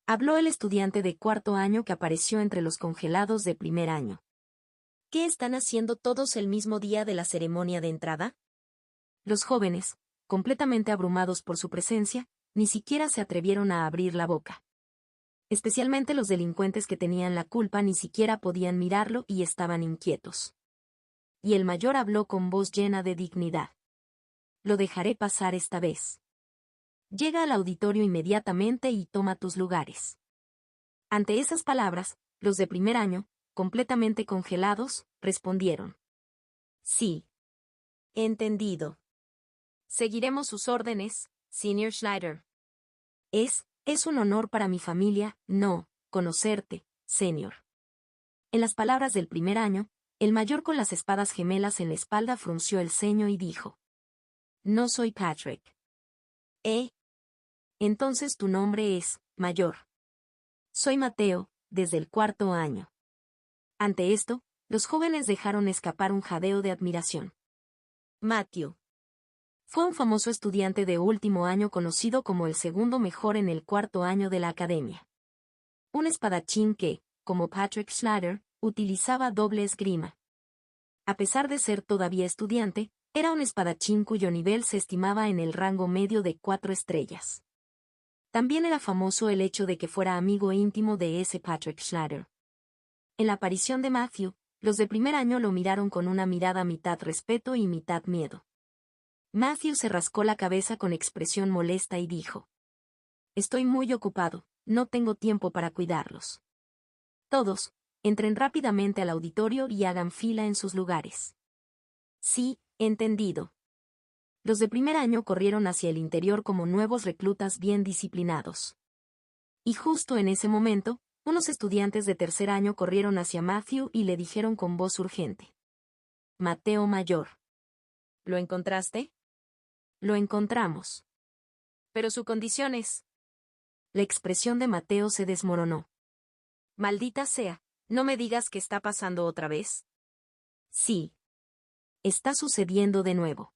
Habló el estudiante de cuarto año que apareció entre los congelados de primer año. ¿Qué están haciendo todos el mismo día de la ceremonia de entrada? Los jóvenes, completamente abrumados por su presencia, ni siquiera se atrevieron a abrir la boca. Especialmente los delincuentes que tenían la culpa ni siquiera podían mirarlo y estaban inquietos. Y el mayor habló con voz llena de dignidad. Lo dejaré pasar esta vez. Llega al auditorio inmediatamente y toma tus lugares. Ante esas palabras, los de primer año, completamente congelados, respondieron: sí. Entendido. Seguiremos sus órdenes, Senior Schneider. Es un honor para mi familia, no, conocerte, Senior. En las palabras del primer año, el mayor con las espadas gemelas en la espalda frunció el ceño y dijo: no soy Patrick. Entonces tu nombre es, mayor. Soy Mateo, desde el cuarto año. Ante esto, los jóvenes dejaron escapar un jadeo de admiración. Matthew. Fue un famoso estudiante de último año conocido como el segundo mejor en el cuarto año de la academia. Un espadachín que, como Patrick Schneider, utilizaba doble esgrima. A pesar de ser todavía estudiante, era un espadachín cuyo nivel se estimaba en el rango medio de 4 estrellas. También era famoso el hecho de que fuera amigo íntimo de ese Patrick Schneider. En la aparición de Matthew, los de primer año lo miraron con una mirada mitad respeto y mitad miedo. Matthew se rascó la cabeza con expresión molesta y dijo: estoy muy ocupado, no tengo tiempo para cuidarlos. Todos, entren rápidamente al auditorio y hagan fila en sus lugares. Sí, entendido. Los de primer año corrieron hacia el interior como nuevos reclutas bien disciplinados. Y justo en ese momento, unos estudiantes de tercer año corrieron hacia Matthew y le dijeron con voz urgente: Mateo Mayor. ¿Lo encontraste? Lo encontramos. Pero su condición es... La expresión de Mateo se desmoronó. Maldita sea, ¿no me digas que está pasando otra vez? Sí. Está sucediendo de nuevo.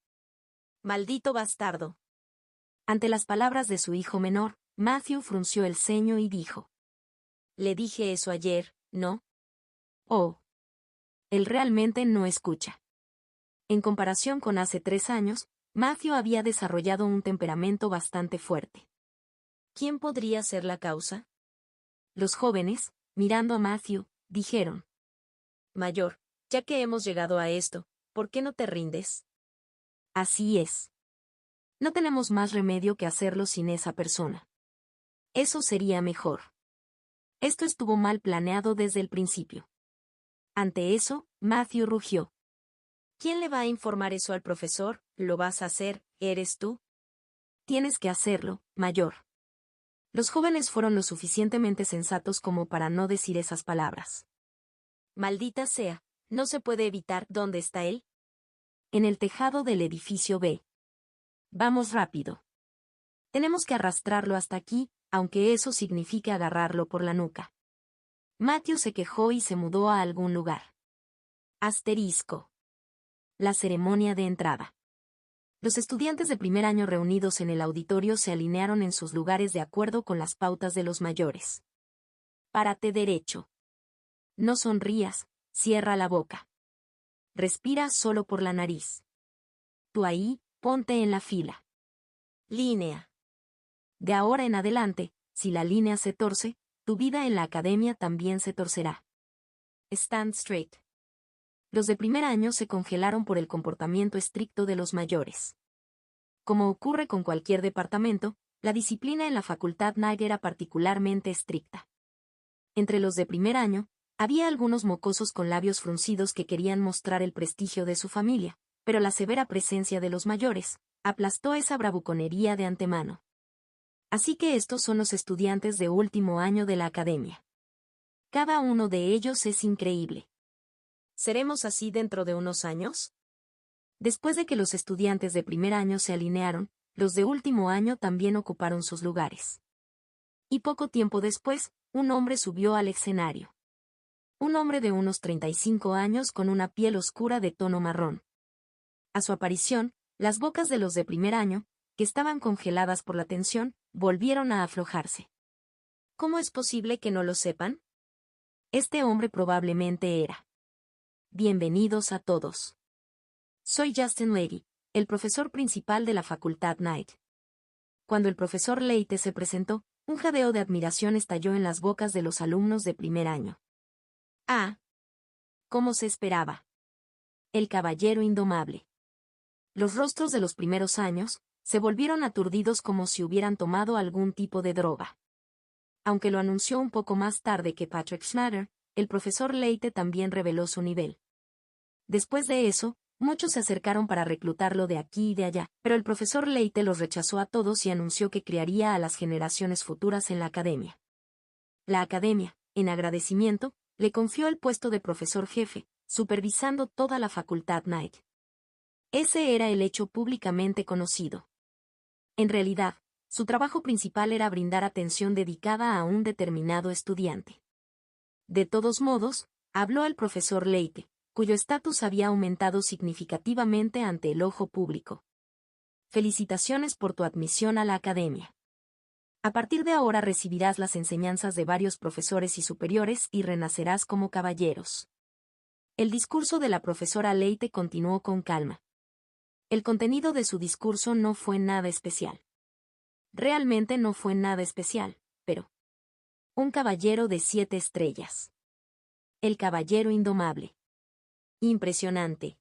Maldito bastardo. Ante las palabras de su hijo menor, Matthew frunció el ceño y dijo: le dije eso ayer, ¿no? Oh. Él realmente no escucha. En comparación con hace 3 años, Matthew había desarrollado un temperamento bastante fuerte. ¿Quién podría ser la causa? Los jóvenes, mirando a Matthew, dijeron: Mayor, ya que hemos llegado a esto, ¿por qué no te rindes? Así es. No tenemos más remedio que hacerlo sin esa persona. Eso sería mejor. Esto estuvo mal planeado desde el principio. Ante eso, Matthew rugió: ¿quién le va a informar eso al profesor? ¿Lo vas a hacer, eres tú? Tienes que hacerlo, mayor. Los jóvenes fueron lo suficientemente sensatos como para no decir esas palabras. Maldita sea, ¿no se puede evitar dónde está él? En el tejado del edificio B. Vamos rápido. Tenemos que arrastrarlo hasta aquí, aunque eso signifique agarrarlo por la nuca. Matthew se quejó y se mudó a algún lugar. Asterisco. La ceremonia de entrada. Los estudiantes de primer año reunidos en el auditorio se alinearon en sus lugares de acuerdo con las pautas de los mayores. Párate derecho. No sonrías, cierra la boca. Respira solo por la nariz. Tú ahí, ponte en la fila. Línea. De ahora en adelante, si la línea se torce, tu vida en la academia también se torcerá. Stand straight. Los de primer año se congelaron por el comportamiento estricto de los mayores. Como ocurre con cualquier departamento, la disciplina en la facultad Knight era particularmente estricta. Entre los de primer año, había algunos mocosos con labios fruncidos que querían mostrar el prestigio de su familia, pero la severa presencia de los mayores aplastó esa bravuconería de antemano. Así que estos son los estudiantes de último año de la academia. Cada uno de ellos es increíble. ¿Seremos así dentro de unos años? Después de que los estudiantes de primer año se alinearon, los de último año también ocuparon sus lugares. Y poco tiempo después, un hombre subió al escenario. Un hombre de unos 35 años con una piel oscura de tono marrón. A su aparición, las bocas de los de primer año, que estaban congeladas por la tensión, volvieron a aflojarse. ¿Cómo es posible que no lo sepan? Este hombre probablemente era. Bienvenidos a todos. Soy Justin Leahy, el profesor principal de la facultad Knight. Cuando el profesor Leite se presentó, un jadeo de admiración estalló en las bocas de los alumnos de primer año. Ah, ¿cómo se esperaba? El caballero indomable. Los rostros de los primeros años se volvieron aturdidos como si hubieran tomado algún tipo de droga. Aunque lo anunció un poco más tarde que Patrick Schnatter, el profesor Leite también reveló su nivel. Después de eso, muchos se acercaron para reclutarlo de aquí y de allá, pero el profesor Leite los rechazó a todos y anunció que criaría a las generaciones futuras en la academia. La academia, en agradecimiento, le confió el puesto de profesor jefe, supervisando toda la facultad Knight. Ese era el hecho públicamente conocido. En realidad, su trabajo principal era brindar atención dedicada a un determinado estudiante. De todos modos, habló el profesor Leite, cuyo estatus había aumentado significativamente ante el ojo público. Felicitaciones por tu admisión a la academia. A partir de ahora recibirás las enseñanzas de varios profesores y superiores y renacerás como caballeros. El discurso de la profesora Leite continuó con calma. El contenido de su discurso no fue nada especial. Realmente no fue nada especial, pero... Un caballero de 7 estrellas. El caballero indomable. Impresionante.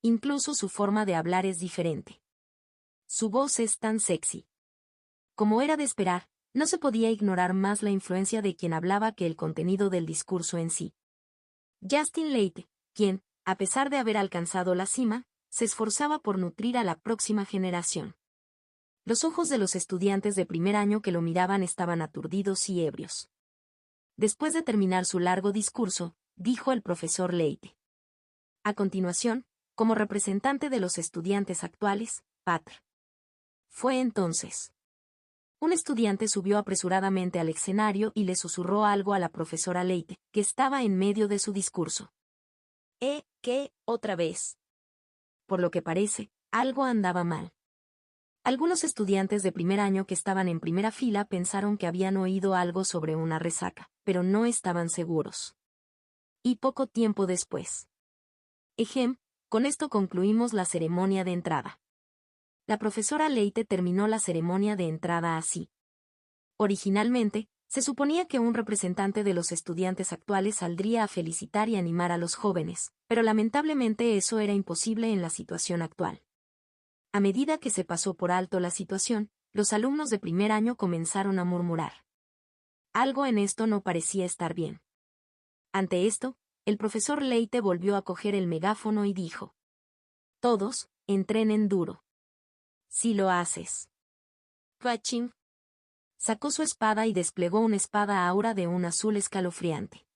Incluso su forma de hablar es diferente. Su voz es tan sexy. Como era de esperar, no se podía ignorar más la influencia de quien hablaba que el contenido del discurso en sí. Justin Leite, quien, a pesar de haber alcanzado la cima, se esforzaba por nutrir a la próxima generación. Los ojos de los estudiantes de primer año que lo miraban estaban aturdidos y ebrios. Después de terminar su largo discurso, dijo el profesor Leite. A continuación, como representante de los estudiantes actuales, Patr. Fue entonces. Un estudiante subió apresuradamente al escenario y le susurró algo a la profesora Leite, que estaba en medio de su discurso. ¿Qué, otra vez? Por lo que parece, algo andaba mal. Algunos estudiantes de primer año que estaban en primera fila pensaron que habían oído algo sobre una resaca, pero no estaban seguros. Y poco tiempo después. Con esto concluimos la ceremonia de entrada. La profesora Leite terminó la ceremonia de entrada así. Originalmente, se suponía que un representante de los estudiantes actuales saldría a felicitar y animar a los jóvenes, pero lamentablemente eso era imposible en la situación actual. A medida que se pasó por alto la situación, los alumnos de primer año comenzaron a murmurar. Algo en esto no parecía estar bien. Ante esto, el profesor Leite volvió a coger el megáfono y dijo. Todos, entrenen duro. Si lo haces. Pachín. Sacó su espada y desplegó una espada aura de un azul escalofriante.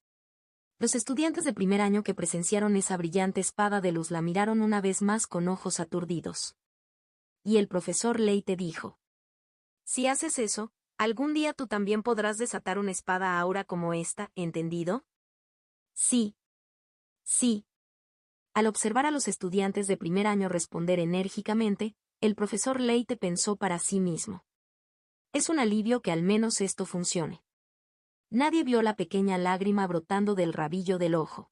Los estudiantes de primer año que presenciaron esa brillante espada de luz la miraron una vez más con ojos aturdidos. Y el profesor Leite dijo. Si haces eso, Algún día tú también podrás desatar una espada aura como esta, ¿entendido? Sí. Sí. Al observar a los estudiantes de primer año responder enérgicamente, el profesor Leite pensó para sí mismo. Es un alivio que al menos esto funcione. Nadie vio la pequeña lágrima brotando del rabillo del ojo.